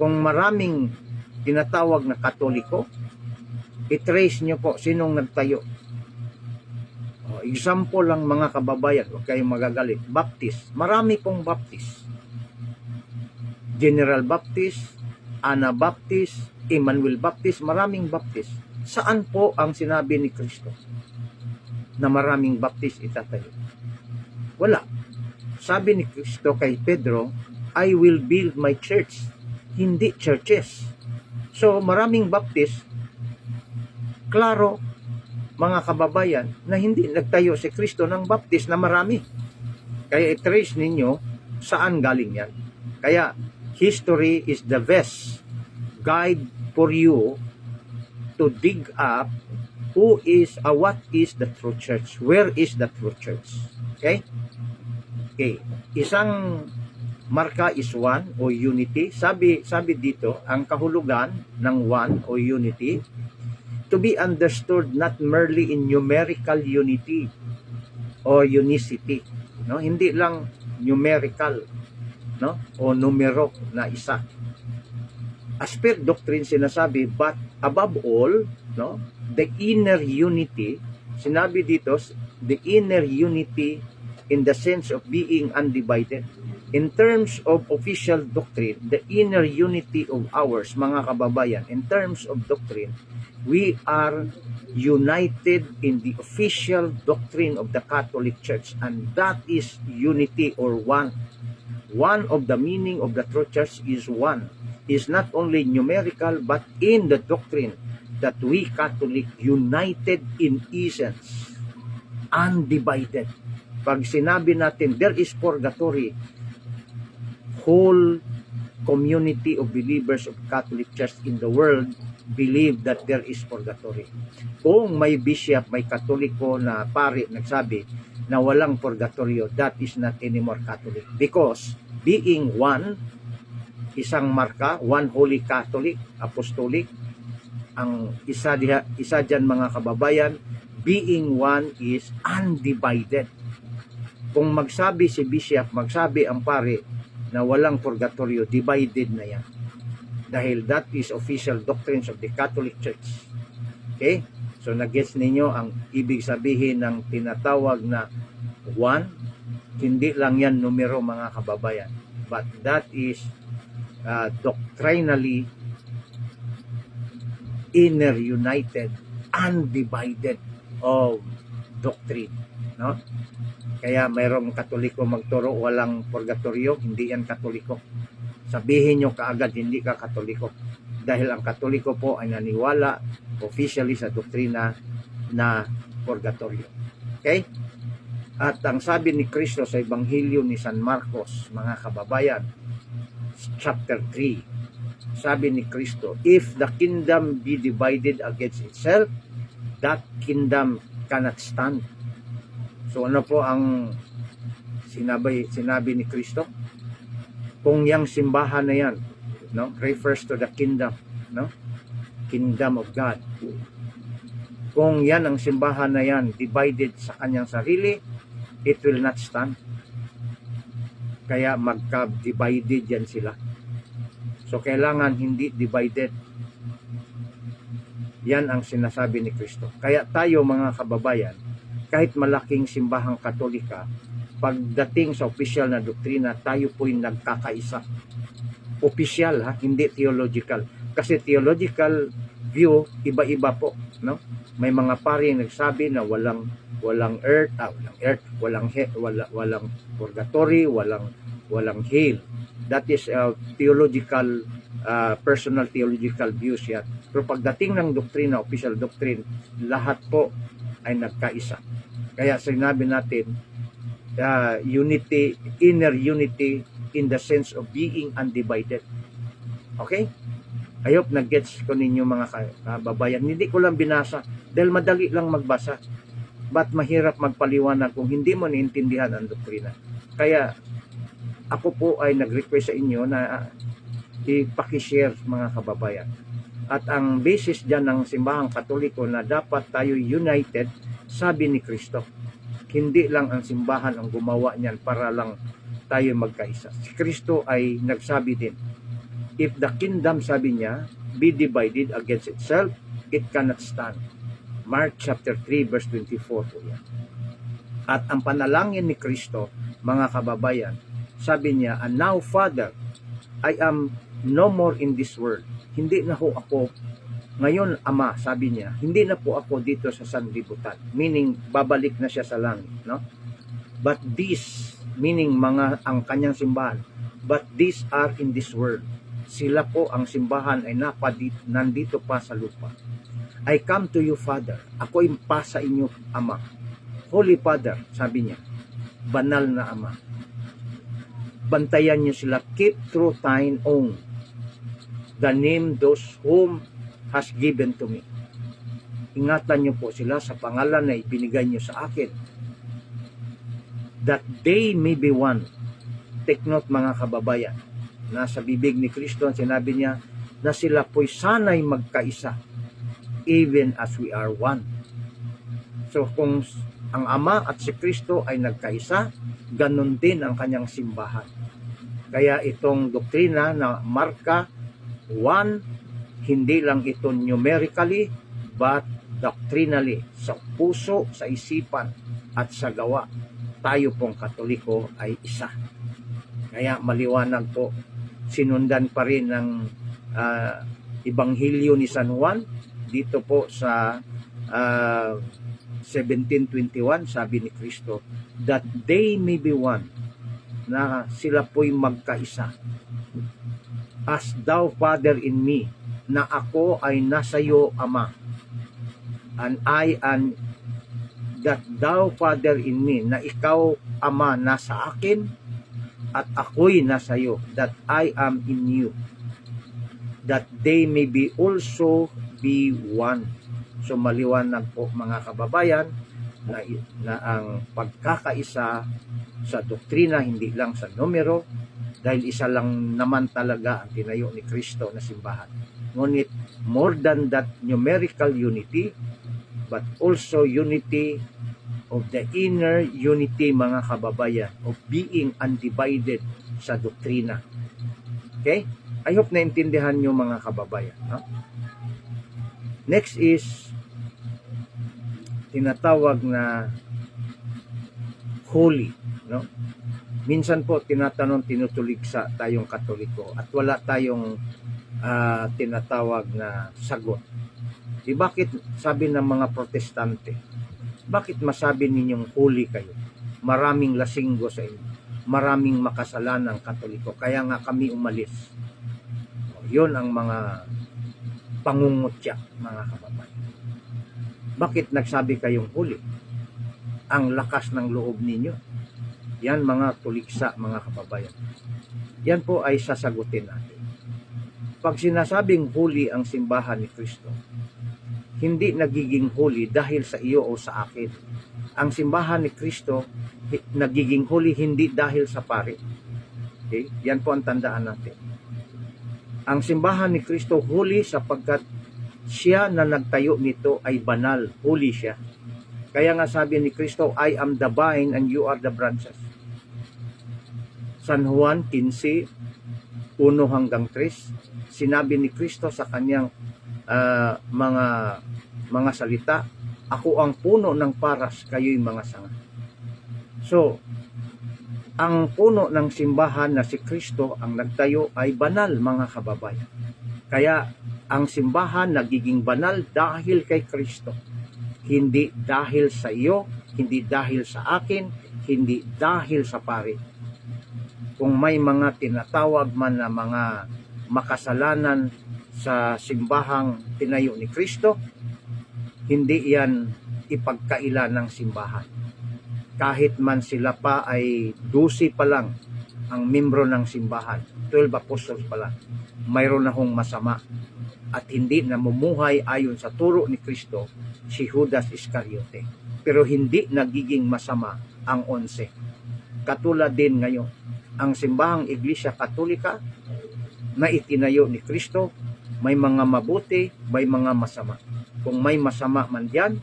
Kung maraming tinatawag na Katoliko, i-trace nyo po sinong nagtayo. Example lang mga kababayan, huwag kayong magagalit. Baptist, marami pong Baptist. General Baptist, Anabaptist, Emmanuel Baptist, maraming Baptist. Saan po ang sinabi ni Kristo na maraming Baptist itatayo? Wala. Sabi ni Kristo kay Pedro, I will build my church, hindi churches. So maraming Baptist, klaro mga kababayan, na hindi nagtayo si Kristo ng Baptist na marami. Kaya i-trace ninyo saan galing yan. Kaya history is the best guide for you to dig up what is the true church, where is the true church. Okay? Okay. Isang marka is one o unity. Sabi dito, ang kahulugan ng one o unity, to be understood not merely in numerical unity or unicity, no? Hindi lang numerical, no? O numero na isa. As per doctrine sinasabi, but above all, no? The inner unity, sinabi dito, the inner unity in the sense of being undivided. In terms of official doctrine, the inner unity of ours, mga kababayan, in terms of doctrine, we are united in the official doctrine of the Catholic Church, and that is unity or one. One of the meaning of the true church is one. Is not only numerical but in the doctrine that we Catholic united in essence, undivided. Pag sinabi natin there is purgatory, whole community of believers of Catholic Church in the world believe that there is purgatory. Kung may bishop, may katoliko na pari nagsabi na walang purgatorio, that is not anymore Catholic. Because being one, isang marka, one holy Catholic, apostolic, ang isa dyan mga kababayan, being one is undivided. Kung magsabi si bishop, magsabi ang pari na walang purgatorio, divided na yan. Dahil that is official doctrines of the Catholic Church. Okay? So, nag-gets ninyo ang ibig sabihin ng tinatawag na one. Hindi lang yan numero mga kababayan. But that is doctrinally inner united, undivided of doctrine. No? Kaya mayroong Katoliko magturo walang purgatorio, hindi yan Katoliko. Sabihin nyo kaagad hindi ka Katoliko. Dahil ang Katoliko po ay naniwala officially sa doktrina na purgatorio. Okay? At ang sabi ni Kristo sa Ebanghelyo ni San Marcos, mga kababayan, chapter 3, sabi ni Kristo, if the kingdom be divided against itself, that kingdom cannot stand. So ano po ang sinabi ni Kristo? Kung yang simbahan na yan, no, refers to the kingdom, no? Kingdom of God. Kung yan ang simbahan na yan divided sa kanyang sarili, it will not stand. Kaya magka-divided yan sila. So kailangan hindi divided. Yan ang sinasabi ni Kristo. Kaya tayo mga kababayan, kahit malaking simbahang Katolika, pagdating sa opisyal na doktrina, tayo po'y nagkakaisa. Opisyal, ha? Hindi theological. Kasi theological view, iba-iba po. No? May mga pari yang nagsabi na walang purgatory, walang hell. That is theological, personal theological views yan. Pero pagdating ng doktrina, official doctrine, lahat po ay nagkaisa. Kaya sinabi natin, unity, inner unity in the sense of being undivided. Okay? I hope nag-gets ko ninyo mga kababayan. Hindi ko lang binasa dahil madali lang magbasa. But mahirap magpaliwanag kung hindi mo naintindihan ang doktrina. Kaya ako po ay nag-request sa inyo na ipakishare mga kababayan. At ang basis dyan ng simbahang Katoliko na dapat tayo united, sabi ni Kristo. Hindi lang ang simbahan ang gumawa niyan para lang tayo magkaisa. Si Kristo ay nagsabi din, if the kingdom, sabi niya, be divided against itself, it cannot stand. Mark chapter 3 verse 24 po yan. At ang panalangin ni Kristo, mga kababayan, sabi niya, and now Father, I am no more in this world. Hindi na ho ako, ngayon Ama, sabi niya, hindi na po ako dito sa sanlibutan. Meaning, babalik na siya sa langit. No? But these, meaning ang kanyang simbahan, but these are in this world. Sila po, ang simbahan ay nandito pa sa lupa. I come to you, Father. Ako impa sa inyo, Ama. Holy Father, sabi niya, banal na Ama. Bantayan niyo sila, keep through thine own the name those whom has given to me. Ingatan niyo po sila sa pangalan na ibinigay niyo sa akin, that they may be one. Take note mga kababayan, nasa bibig ni Kristo ang sinabi niya na sila po'y sana'y magkaisa, even as we are one. So kung ang Ama at si Kristo ay nagkaisa, ganun din ang kanyang simbahan. Kaya itong doktrina na marka 1, hindi lang ito numerically, but doctrinally, sa puso, sa isipan, at sa gawa. Tayo pong Katoliko ay isa. Kaya maliwanag po, sinundan pa rin ng Ebanghelyo ni San Juan, dito po sa 17:21, sabi ni Kristo, that they may be one, na sila po'y magkaisa. As thou, Father, in me, na ako ay nasa iyo, Ama, and I am that thou, Father, in me, na ikaw, Ama, nasa akin, at ako'y nasa iyo, that I am in you, that they may be also be one. So maliwanag po mga kababayan na ang pagkakaisa sa doktrina, hindi lang sa numero, dahil isa lang naman talaga ang tinayo ni Kristo na simbahan. Ngunit more than that numerical unity, but also unity of the inner unity mga kababayan, of being undivided sa doktrina. Okay? I hope naintindihan nyo mga kababayan. No? Next is tinatawag na holy. No? Minsan po tinutuligsa tayong Katoliko at wala tayong tinatawag na sagot. Di bakit sabi ng mga Protestante, bakit masabi ninyong holy kayo? Maraming lasinggo sa inyo, maraming makasalanang Katoliko, kaya nga kami umalis. Yun ang mga pangungutya mga kababayan. Bakit nagsabi kayong holy? Ang lakas ng loob ninyo. Yan mga tuliksa mga kababayan. Yan po ay sasagutin natin. Pag sinasabing holy ang simbahan ni Kristo, hindi nagiging holy dahil sa iyo o sa akin. Ang simbahan ni Kristo nagiging holy hindi dahil sa pari. Okay? Yan po ang tandaan natin. Ang simbahan ni Kristo holy sapagkat siya na nagtayo nito ay banal, holy siya. Kaya nga sabi ni Kristo, I am the vine and you are the branches. San Juan 15, 1-3, sinabi ni Kristo sa kanyang mga salita, ako ang puno ng paras, kayo'y mga sanga. So, ang puno ng simbahan na si Kristo ang nagtayo ay banal mga kababayan. Kaya ang simbahan nagiging banal dahil kay Kristo. Hindi dahil sa iyo, hindi dahil sa akin, hindi dahil sa pari. Kung may mga tinatawag man na mga makasalanan sa simbahang tinayo ni Kristo, hindi yan ipagkaila ng simbahan. Kahit man sila pa ay 12 pa lang ang membro ng simbahan, 12 apostles pala, mayroon na hong masama at hindi namumuhay ayon sa turo ni Kristo, si Judas Iscariote. Pero hindi nagiging masama ang 11. Katulad din ngayon, ang simbahang Iglesia Katolika na itinayo ni Kristo, may mga mabuti, may mga masama. Kung may masama man diyan,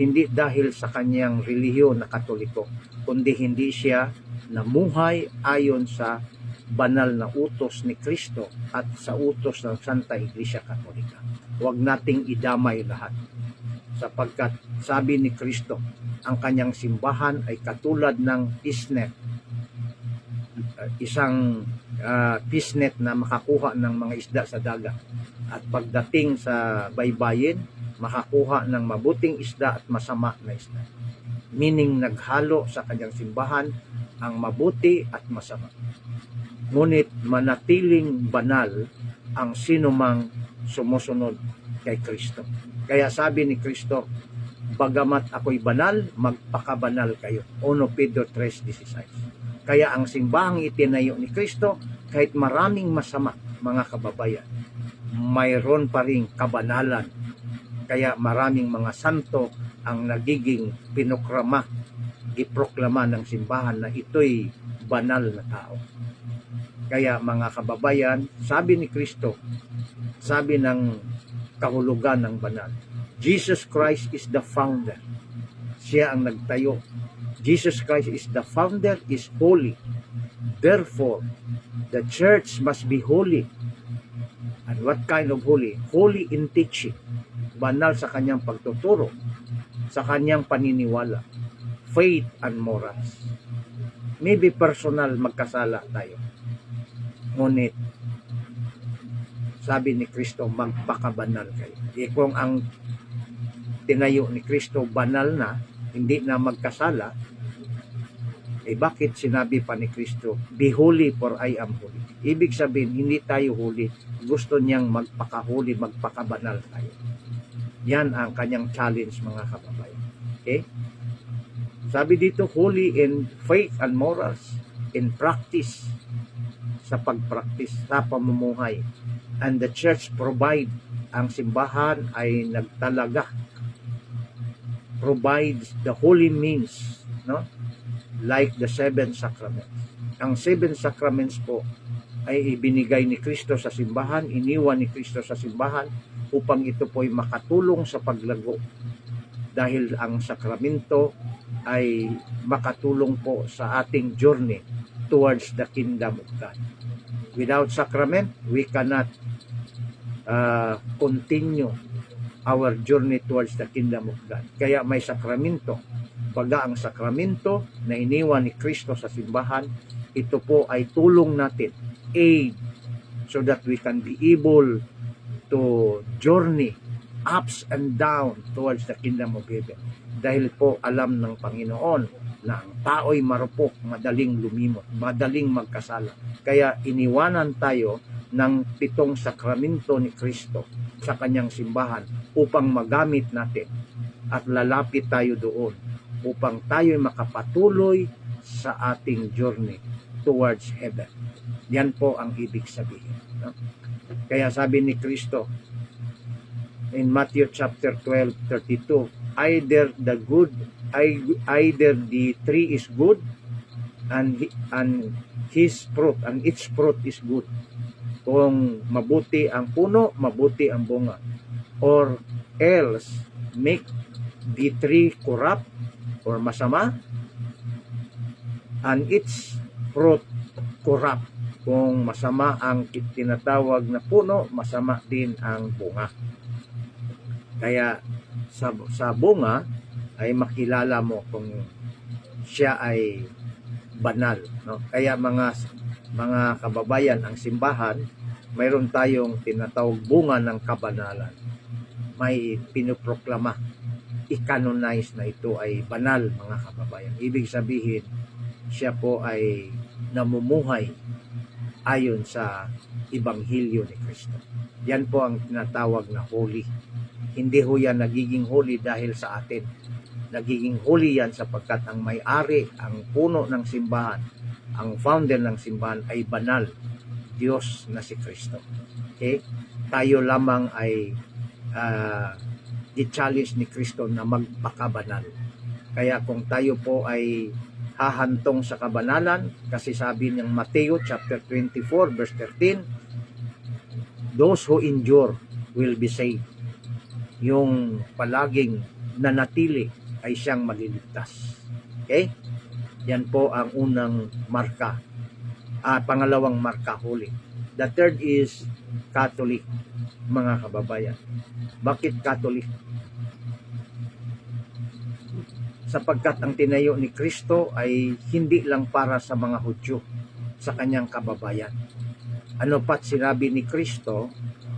hindi dahil sa kanyang relihiyon na Katoliko, kundi hindi siya namuhay ayon sa banal na utos ni Kristo at sa utos ng Santa Iglesia Katolika. Huwag nating idamay lahat, sapagkat sabi ni Kristo, ang kanyang simbahan ay katulad ng fishnet, isang fishnet na makakuha ng mga isda sa dagat, at pagdating sa baybayin, makakuha ng mabuting isda at masama na isda. Meaning, naghalo sa kanyang simbahan ang mabuti at masama. Ngunit manatiling banal ang sinumang sumusunod kay Kristo. Kaya sabi ni Kristo, bagamat ako'y banal, magpakabanal kayo. 1 Pedro 3:16. Kaya ang simbahang itinayo ni Kristo, kahit maraming masama, mga kababayan, mayroon pa ring kabanalan. Kaya maraming mga santo ang nagiging iproklama ng simbahan na ito'y banal na tao. Kaya mga kababayan, sabi ni Kristo, sabi ng kahulugan ng banal, Jesus Christ is the founder. Siya ang nagtayo. Jesus Christ is the founder, is holy. Therefore, the church must be holy. And what kind of holy? Holy in teaching. Banal sa kanyang pagtuturo, sa kanyang paniniwala, faith and morals. Maybe personal magkasala tayo. Ngunit, sabi ni Kristo, magpakabanal kayo. Kung ang tinayo ni Kristo banal na, hindi na magkasala, bakit sinabi pa ni Kristo, be holy for I am holy? Ibig sabihin, hindi tayo holy. Gusto niyang magpakahuli, magpakabanal tayo. Yan ang kanyang challenge, mga kababayan. Okay? Sabi dito, holy in faith and morals, in practice, sa pagpractice, sa pamumuhay. And the church provide, ang simbahan ay nagtalaga, provides the holy means, no? Like the 7 sacraments. Ang 7 sacraments po ay ibinigay ni Kristo sa simbahan, iniwan ni Kristo sa simbahan upang ito po ay makatulong sa paglago. Dahil ang sakramento ay makatulong po sa ating journey towards the kingdom of God. Without sacrament, we cannot continue our journey towards the kingdom of God. Kaya may sakramento. Baga ang sakramento na iniwan ni Kristo sa simbahan, ito po ay tulong natin, aid, so that we can be able to journey ups and down towards the kingdom of heaven. Dahil po alam ng Panginoon na ang tao'y marupok, madaling lumimot, madaling magkasala. Kaya iniwanan tayo ng 7 sakramento ni Kristo sa kanyang simbahan upang magamit natin at lalapit tayo doon upang tayo makapatuloy sa ating journey towards heaven. Yan po ang ibig sabihin. No? Kaya sabi ni Kristo in Matthew chapter 12:32, either the tree is good and its fruit is good. Kung mabuti ang puno, mabuti ang bunga. Or else make the tree corrupt or masama, and its fruit corrupt. Kung masama ang tinatawag na puno, masama din ang bunga. Kaya sa bunga ay makilala mo kung siya ay banal, no? Kaya mga kababayan, ang simbahan, mayroon tayong tinatawag bunga ng kabanalan. May pinoproklama, i-canonize na ito ay banal, mga kababayan. Ibig sabihin, siya po ay namumuhay ayon sa Ebanghelyo ni Kristo. Yan po ang tinatawag na holy. Hindi ho yan nagiging holy dahil sa atin. Nagiging holy yan sapagkat ang may-ari, ang puno ng simbahan, ang founder ng simbahan ay banal. Diyos na si Kristo. Okay? Tayo lamang ay i-challenge ni Kristo na magpakabanal. Kaya kung tayo po ay hahantong sa kabanalan, kasi sabi ng Mateo chapter 24 verse 13, those who endure will be saved. Yung palaging nanatili ay siyang maliligtas. Okay? Yan po ang unang marka. Pangalawang marka, holy. The third is Catholic, mga kababayan. Bakit Catholic? Sapagkat ang tinayo ni Kristo ay hindi lang para sa mga Hudyo, sa kanyang kababayan. Ano pat sinabi ni Kristo,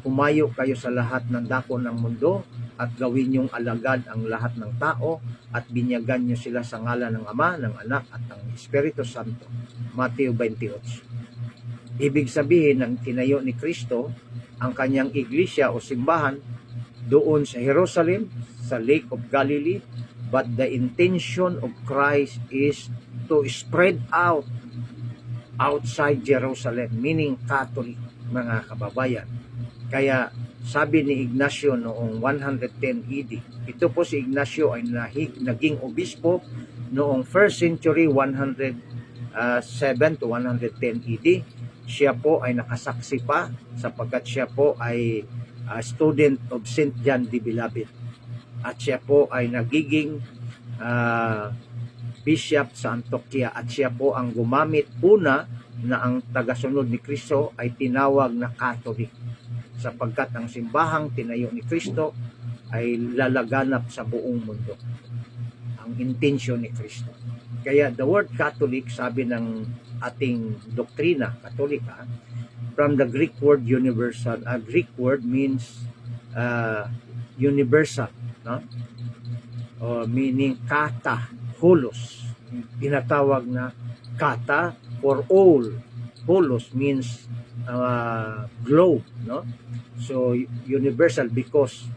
humayo kayo sa lahat ng dako ng mundo at gawin niyong alagad ang lahat ng tao at binyagan niyo sila sa ngalan ng Ama, ng Anak at ng Espiritu Santo. Mateo 28. Ibig sabihin ng tinayo ni Kristo ang kanyang iglesia o simbahan doon sa Jerusalem, sa Lake of Galilee, but the intention of Christ is to spread out outside Jerusalem, meaning Catholic, mga kababayan. Kaya sabi ni Ignacio noong 110 AD, ito po si Ignacio ay naging obispo noong 1st century 107 to 110 AD. Siya po ay nakasaksi pa sapagkat siya po ay student of St. John the Beloved. At siya po ay nagiging bishop sa Antioquia at siya po ang gumamit una na ang tagasunod ni Kristo ay tinawag na Catholic sapagkat ang simbahang tinayo ni Kristo ay lalaganap sa buong mundo. Ang intensyon ni Kristo. Kaya the word Catholic, sabi ng ating doktrina Katolika, from the Greek word universal. Greek word means universal, no? Meaning kata, holos. Tinatawag na kata for all. Holos means globe, no? So universal because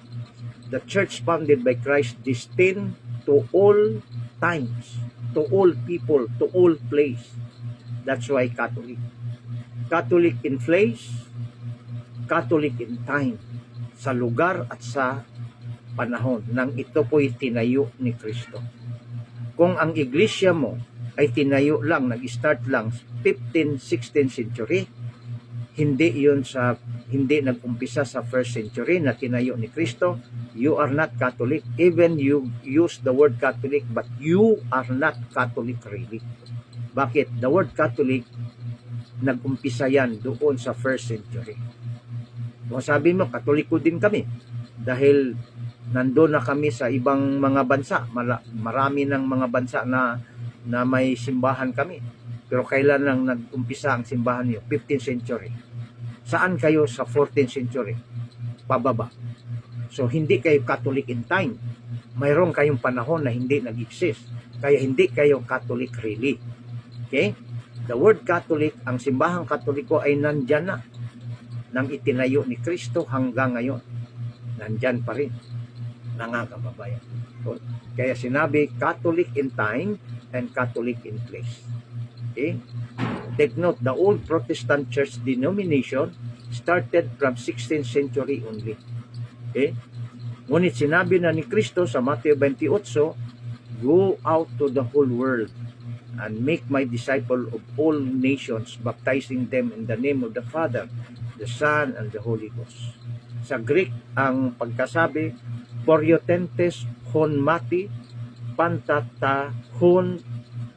the church founded by Christ destined to all times, to all people, to all place. That's why Catholic. Catholic in place, Catholic in time, sa lugar at sa panahon nang ito po'y tinayo ni Kristo. Kung ang iglesia mo ay tinayo lang, nag-start lang 15th, 16th century, hindi nag-umpisa sa 1st century na tinayo ni Kristo, you are not Catholic. Even you use the word Catholic, but you are not Catholic really. Bakit? The word Catholic, nag-umpisa yan doon sa 1st century. Kung sabi mo, Katoliko din kami. Dahil nandoon na kami sa ibang mga bansa. Marami ng mga bansa na may simbahan kami. Pero kailan lang nag-umpisa ang simbahan niyo? 15th century. Saan kayo sa 14th century? Pababa. So, hindi kayo Catholic in time. Mayroon kayong panahon na hindi nag-exist. Kaya hindi kayo Catholic really. Okay? The word Catholic, ang simbahang Katoliko ay nandyan na. Nang itinayo ni Kristo hanggang ngayon. Nandyan pa rin. Nangakababayan. So, kaya sinabi, Catholic in time and Catholic in place. Okay? Take note, the old Protestant church denomination started from 16th century only. Okay? Ngunit sinabi na ni Kristo sa Mateo 28, go out to the whole world and make my disciple of all nations, baptizing them in the name of the Father, the Son, and the Holy Ghost. Sa Greek, ang pagkasabi, Poriotentes hon mati, pantata hon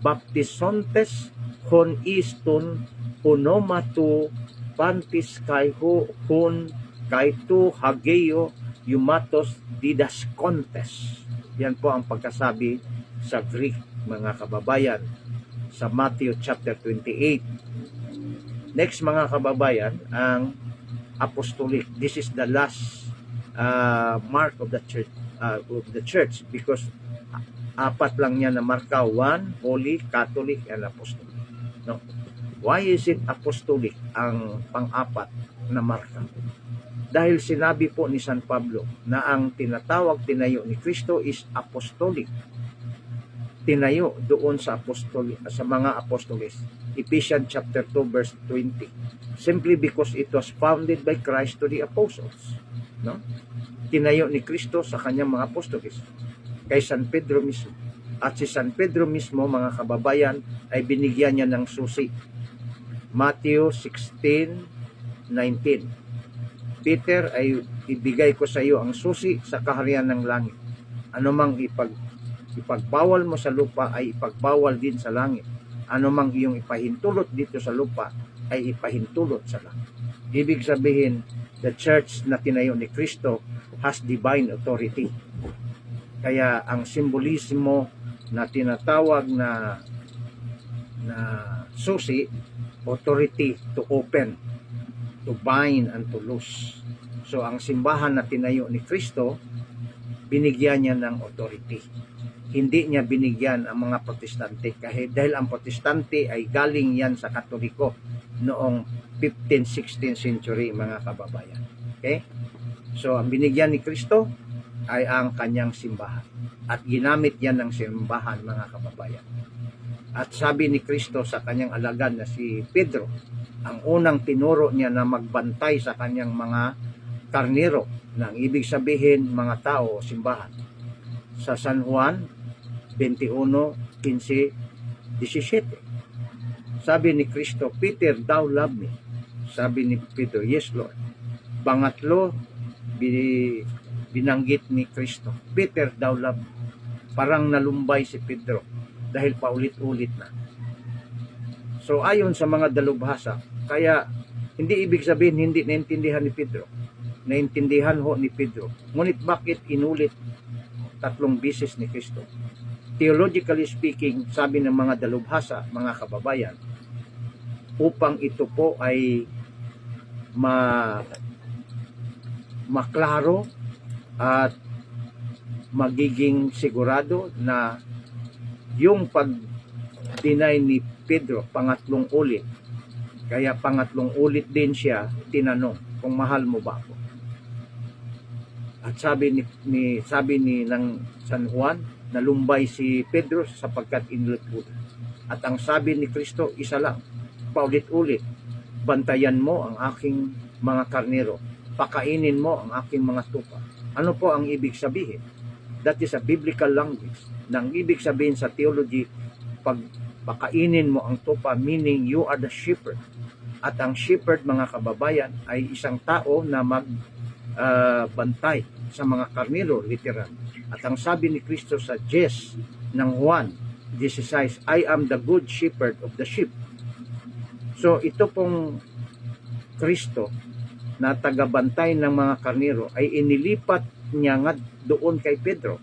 baptisontes, hon iston, honomatu, pantis kai hon kaitu hageyo, yumatos didascontes. Yan po ang pagkasabi sa Greek, mga kababayan, sa Matthew chapter 28. Next, mga kababayan, ang apostolic. This is the last mark of the church, because apat lang niya na marka: 1, holy, Catholic, and apostolic. No? Why is it apostolic ang pang-apat na marka? Dahil sinabi po ni San Pablo na ang tinayo ni Kristo is apostolic. tinayo doon sa mga apostoles. Ephesians chapter 2 verse 20. Simply because it was founded by Christ to the apostles. No? Tinayo ni Kristo sa kanyang mga apostoles kay San Pedro mismo. At si San Pedro mismo, mga kababayan, ay binigyan niya ng susi. Matthew 16:19. Peter, ay ibigay ko sa iyo ang susi sa kaharian ng langit. Ano mang ipagbawal mo sa lupa ay ipagbawal din sa langit. Ano mang iyong ipahintulot dito sa lupa ay ipahintulot sa langit. Ibig sabihin, the church na tinayo ni Kristo has divine authority. Kaya ang simbolismo na tinatawag na susi, authority to open, to bind and to loose. So ang simbahan na tinayo ni Kristo, binigyan niya ng authority. Hindi niya binigyan ang mga protestante dahil ang protestante ay galing yan sa Katoliko noong 15th, 16th century, mga kababayan. Okay? So ang binigyan ni Kristo ay ang kanyang simbahan. At ginamit yan ng simbahan, mga kababayan. At sabi ni Kristo sa kanyang alagad na si Pedro, ang unang tinuro niya na magbantay sa kanyang mga karnero, na ang ibig sabihin mga tao, simbahan. Sa San Juan 21:15-17. Sabi ni Kristo, Peter, thou love me. Sabi ni Peter, yes Lord. Pangatlo, binanggit ni Kristo, Peter, thou love me. Parang nalumbay si Pedro dahil paulit-ulit na. So ayon sa mga dalubhasa, kaya hindi ibig sabihin hindi naintindihan ni Pedro. Naintindihan ho ni Pedro. Ngunit bakit inulit 3 beses ni Kristo? Theologically speaking, sabi ng mga dalubhasa, mga kababayan, upang ito po ay maklaro at magiging sigurado na yung pag-deny ni Pedro pangatlong ulit, kaya pangatlong ulit din siya tinanong kung mahal mo ba ako. At sabi ni ng San Juan, nalumbay si Pedro sapagkat inulit-ulit. At ang sabi ni Kristo, isa lang, paulit-ulit, bantayan mo ang aking mga karnero, pakainin mo ang aking mga tupa. Ano po ang ibig sabihin? That is a biblical language. Nang ibig sabihin sa theology, pag pakainin mo ang tupa, meaning you are the shepherd. At ang shepherd, mga kababayan, ay isang tao na magbantay sa mga karnero, literal. At ang sabi ni Kristo sa Jes ng Juan 16, I am the good shepherd of the sheep. So ito pong Kristo na tagabantay ng mga karnero ay inilipat niya nga doon kay Pedro.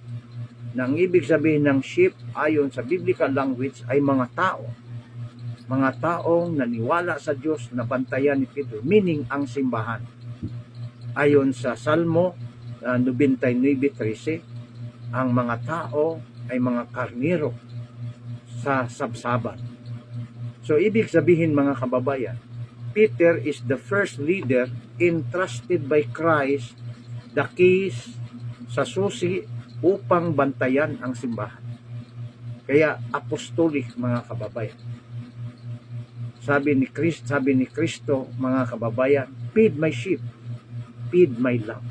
Na ang ibig sabihin ng sheep ayon sa biblical language ay mga tao. Mga taong naniwala sa Diyos na bantayan ni Pedro, meaning ang simbahan. Ayon sa Salmo 99:13, ang mga tao ay mga karnero sa sabsaban. So ibig sabihin, mga kababayan, Peter is the first leader entrusted by Christ the keys sa susi upang bantayan ang simbahan. Kaya apostolic, mga kababayan. Sabi ni Kristo, mga kababayan, feed my sheep, feed my lamb.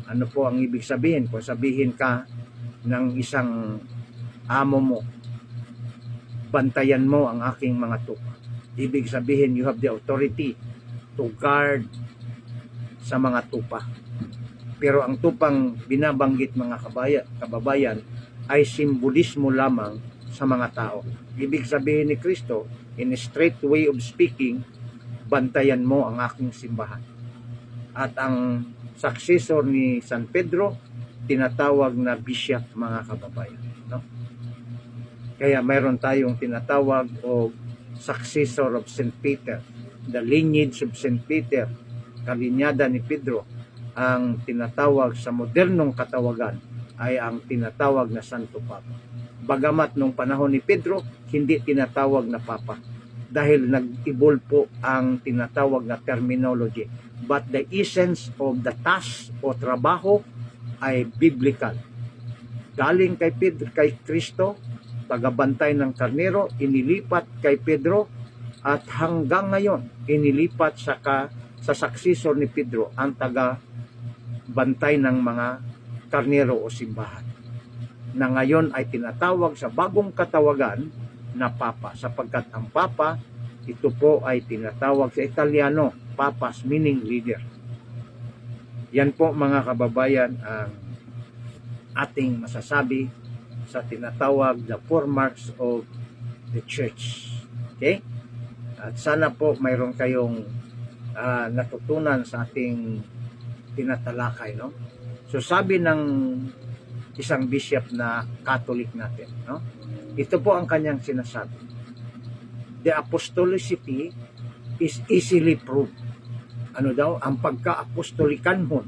Ano po ang ibig sabihin? Kung sabihin ka ng isang amo mo, bantayan mo ang aking mga tupa. Ibig sabihin, you have the authority to guard sa mga tupa. Pero ang tupang binabanggit, mga kababayan, ay simbolismo lamang sa mga tao. Ibig sabihin ni Kristo, in a straight way of speaking, bantayan mo ang aking simbahan. At ang successor ni San Pedro, tinatawag na bishop, mga kababayan. No? Kaya mayroon tayong tinatawag o successor of St. Peter, the lineage of St. Peter, kalinyada ni Pedro. Ang tinatawag sa modernong katawagan ay ang tinatawag na Santo Papa. Bagamat nung panahon ni Pedro, hindi tinatawag na Papa dahil nag-evolve po ang tinatawag na terminology. But the essence of the task o trabaho ay biblical. galing kay Kristo, tagabantay ng karnero, inilipat kay Pedro, at hanggang ngayon inilipat sa successor ni Pedro ang tagabantay ng mga karnero o simbahan, na ngayon ay tinatawag sa bagong katawagan na Papa, sapagkat ang Papa, ito po ay tinatawag sa Italiano, Papas meaning leader. Yan po mga kababayan ang ating masasabi sa tinatawag the four marks of the church. Okay? At sana po mayroon kayong natutunan sa ating tinatalakay, no? So sabi ng isang bishop na Catholic natin, no? Ito po ang kanyang sinasabi. The apostolicity is easily proved. Ano daw? Ang pagka-apostolikanhon,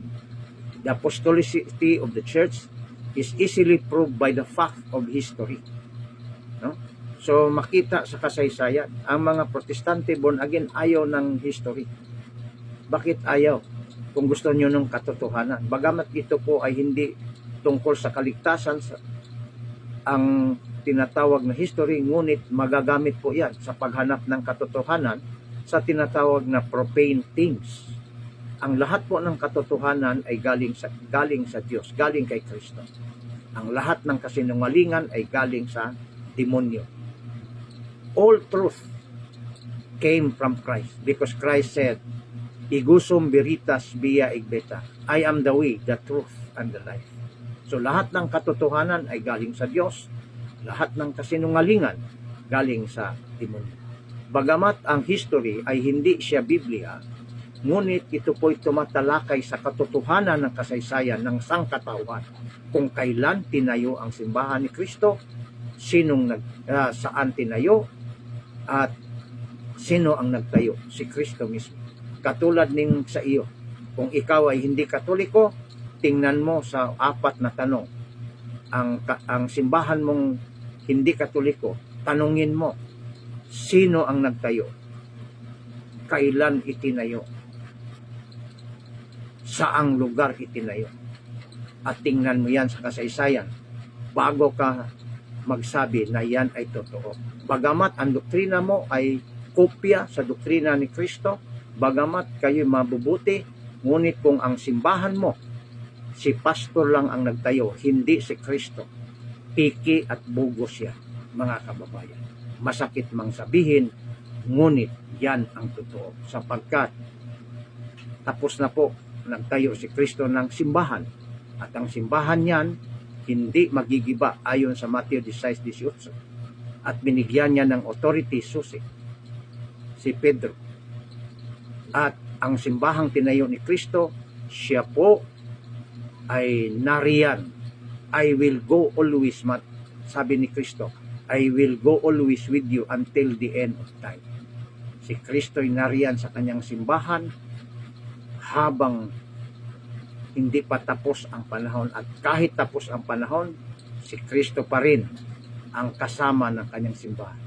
the apostolicity of the church is easily proved by the fact of history. No? So makita sa kasaysayan, ang mga protestante born again ayaw ng history. Bakit ayaw? Kung gusto nyo ng katotohanan. Bagamat ito po ay hindi tungkol sa kaligtasan, ang tinatawag na history, ngunit magagamit po yan sa paghanap ng katotohanan sa tinatawag na profane things. Ang lahat po ng katotohanan ay galing sa Diyos, galing kay Kristo. Ang lahat ng kasinungalingan ay galing sa demonyo. All truth came from Christ because Christ said, Igusum veritas via igbeta. I am the way, the truth, and the life. So lahat ng katotohanan ay galing sa Diyos. Lahat ng kasinungalingan galing sa demonyo. Bagamat ang history ay hindi siya Biblia, ngunit ito po'y tumatalakay sa katotohanan ng kasaysayan ng sangkatauhan. Kung kailan tinayo ang simbahan ni Kristo, saan tinayo, at sino ang nagtayo? Si Kristo mismo. Katulad ning sa iyo, kung ikaw ay hindi Katoliko, tingnan mo sa 4 na tanong. Ang simbahan mong hindi Katoliko, tanungin mo, sino ang nagtayo? Kailan itinayo? Saang lugar itinayo? At tingnan mo yan sa kasaysayan bago ka magsabi na yan ay totoo. Bagamat ang doktrina mo ay kopya sa doktrina ni Kristo, bagamat kayo mabubuti, ngunit kung ang simbahan mo, si pastor lang ang nagtayo, hindi si Kristo, piki at bugos siya, mga kababayan. Masakit mang sabihin, ngunit yan ang totoo. Sapagkat tapos na po, nagtayo si Kristo ng simbahan. At ang simbahan niyan, hindi magigiba ayon sa Mateo 16:18. At binigyan niya ng authority susi, si Pedro. At ang simbahang tinayo ni Kristo, siya po ay nariyan. I will go always, sabi ni Kristo, I will go always with you until the end of time. Si Kristo ay nariyan sa kanyang simbahan habang hindi pa tapos ang panahon, at kahit tapos ang panahon, si Kristo pa rin ang kasama ng kanyang simbahan.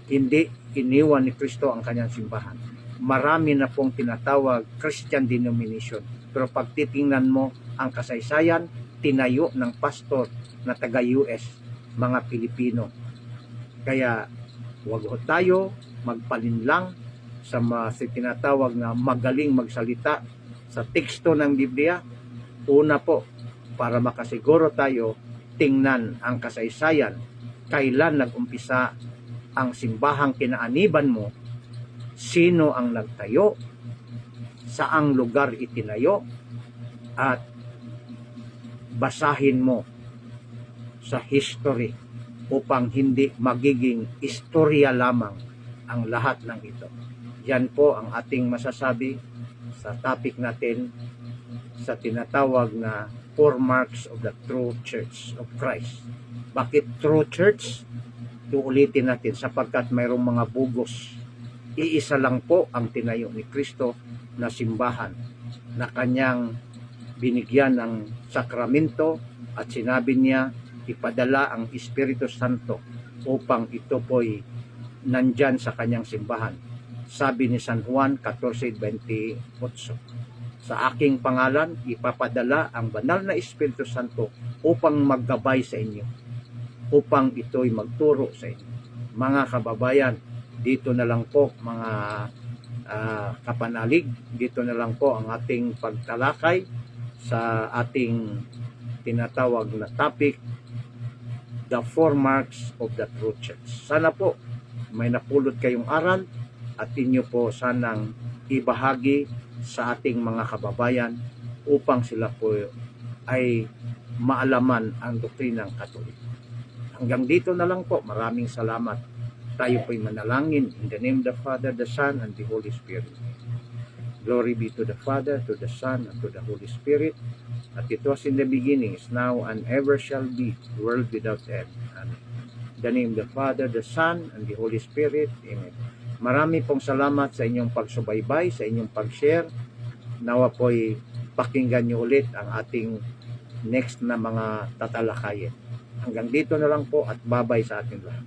Hindi iniwan ni Kristo ang kanyang simbahan. Marami na pong tinatawag Christian denomination, pero pag titingnan mo ang kasaysayan, tinayo ng pastor na taga-US, mga Pilipino. Kaya wag ho tayo magpalinlang sa tinatawag na magaling magsalita sa teksto ng Biblia. Una po, para makasiguro tayo, tingnan ang kasaysayan, kailan nag-umpisa ang simbahang kinaaniban mo, sino ang nagtayo, saang lugar itinayo, at basahin mo sa history upang hindi magiging istorya lamang ang lahat ng ito. Yan po ang ating masasabi sa topic natin sa tinatawag na 4 marks of the true church of Christ. Bakit true church? Uulitin natin sapagkat mayroong mga bugos. Iisa lang po ang tinayo ni Kristo na simbahan na kanyang binigyan ng sakramento at sinabi niya ipadala ang Espiritu Santo upang ito po'y nandyan sa kanyang simbahan. Sabi ni San Juan 14:28, sa aking pangalan ipapadala ang banal na Espiritu Santo upang maggabay sa inyo, upang ito'y magturo sa inyo. Mga kababayan, dito na lang po mga kapanalig, dito na lang po ang ating pagtalakay sa ating tinatawag na topic, the 4 marks of the true church. Sana po may napulot kayong aral at inyo po sanang ibahagi sa ating mga kababayan upang sila po ay maalaman ang doktrinang Katoliko. Hanggang dito na lang po. Maraming salamat. Tayo po'y manalangin in the name of the Father, the Son, and the Holy Spirit. Glory be to the Father, to the Son, and to the Holy Spirit. At it was in the beginning, is now, and ever shall be, world without end. Amen. In the name of the Father, the Son, and the Holy Spirit. Amen. Marami pong salamat sa inyong pagsubaybay, sa inyong pag-share. Nawa po'y pakinggan nyo ulit ang ating next na mga tatalakayin. Hanggang dito na lang po at babay sa ating lahat.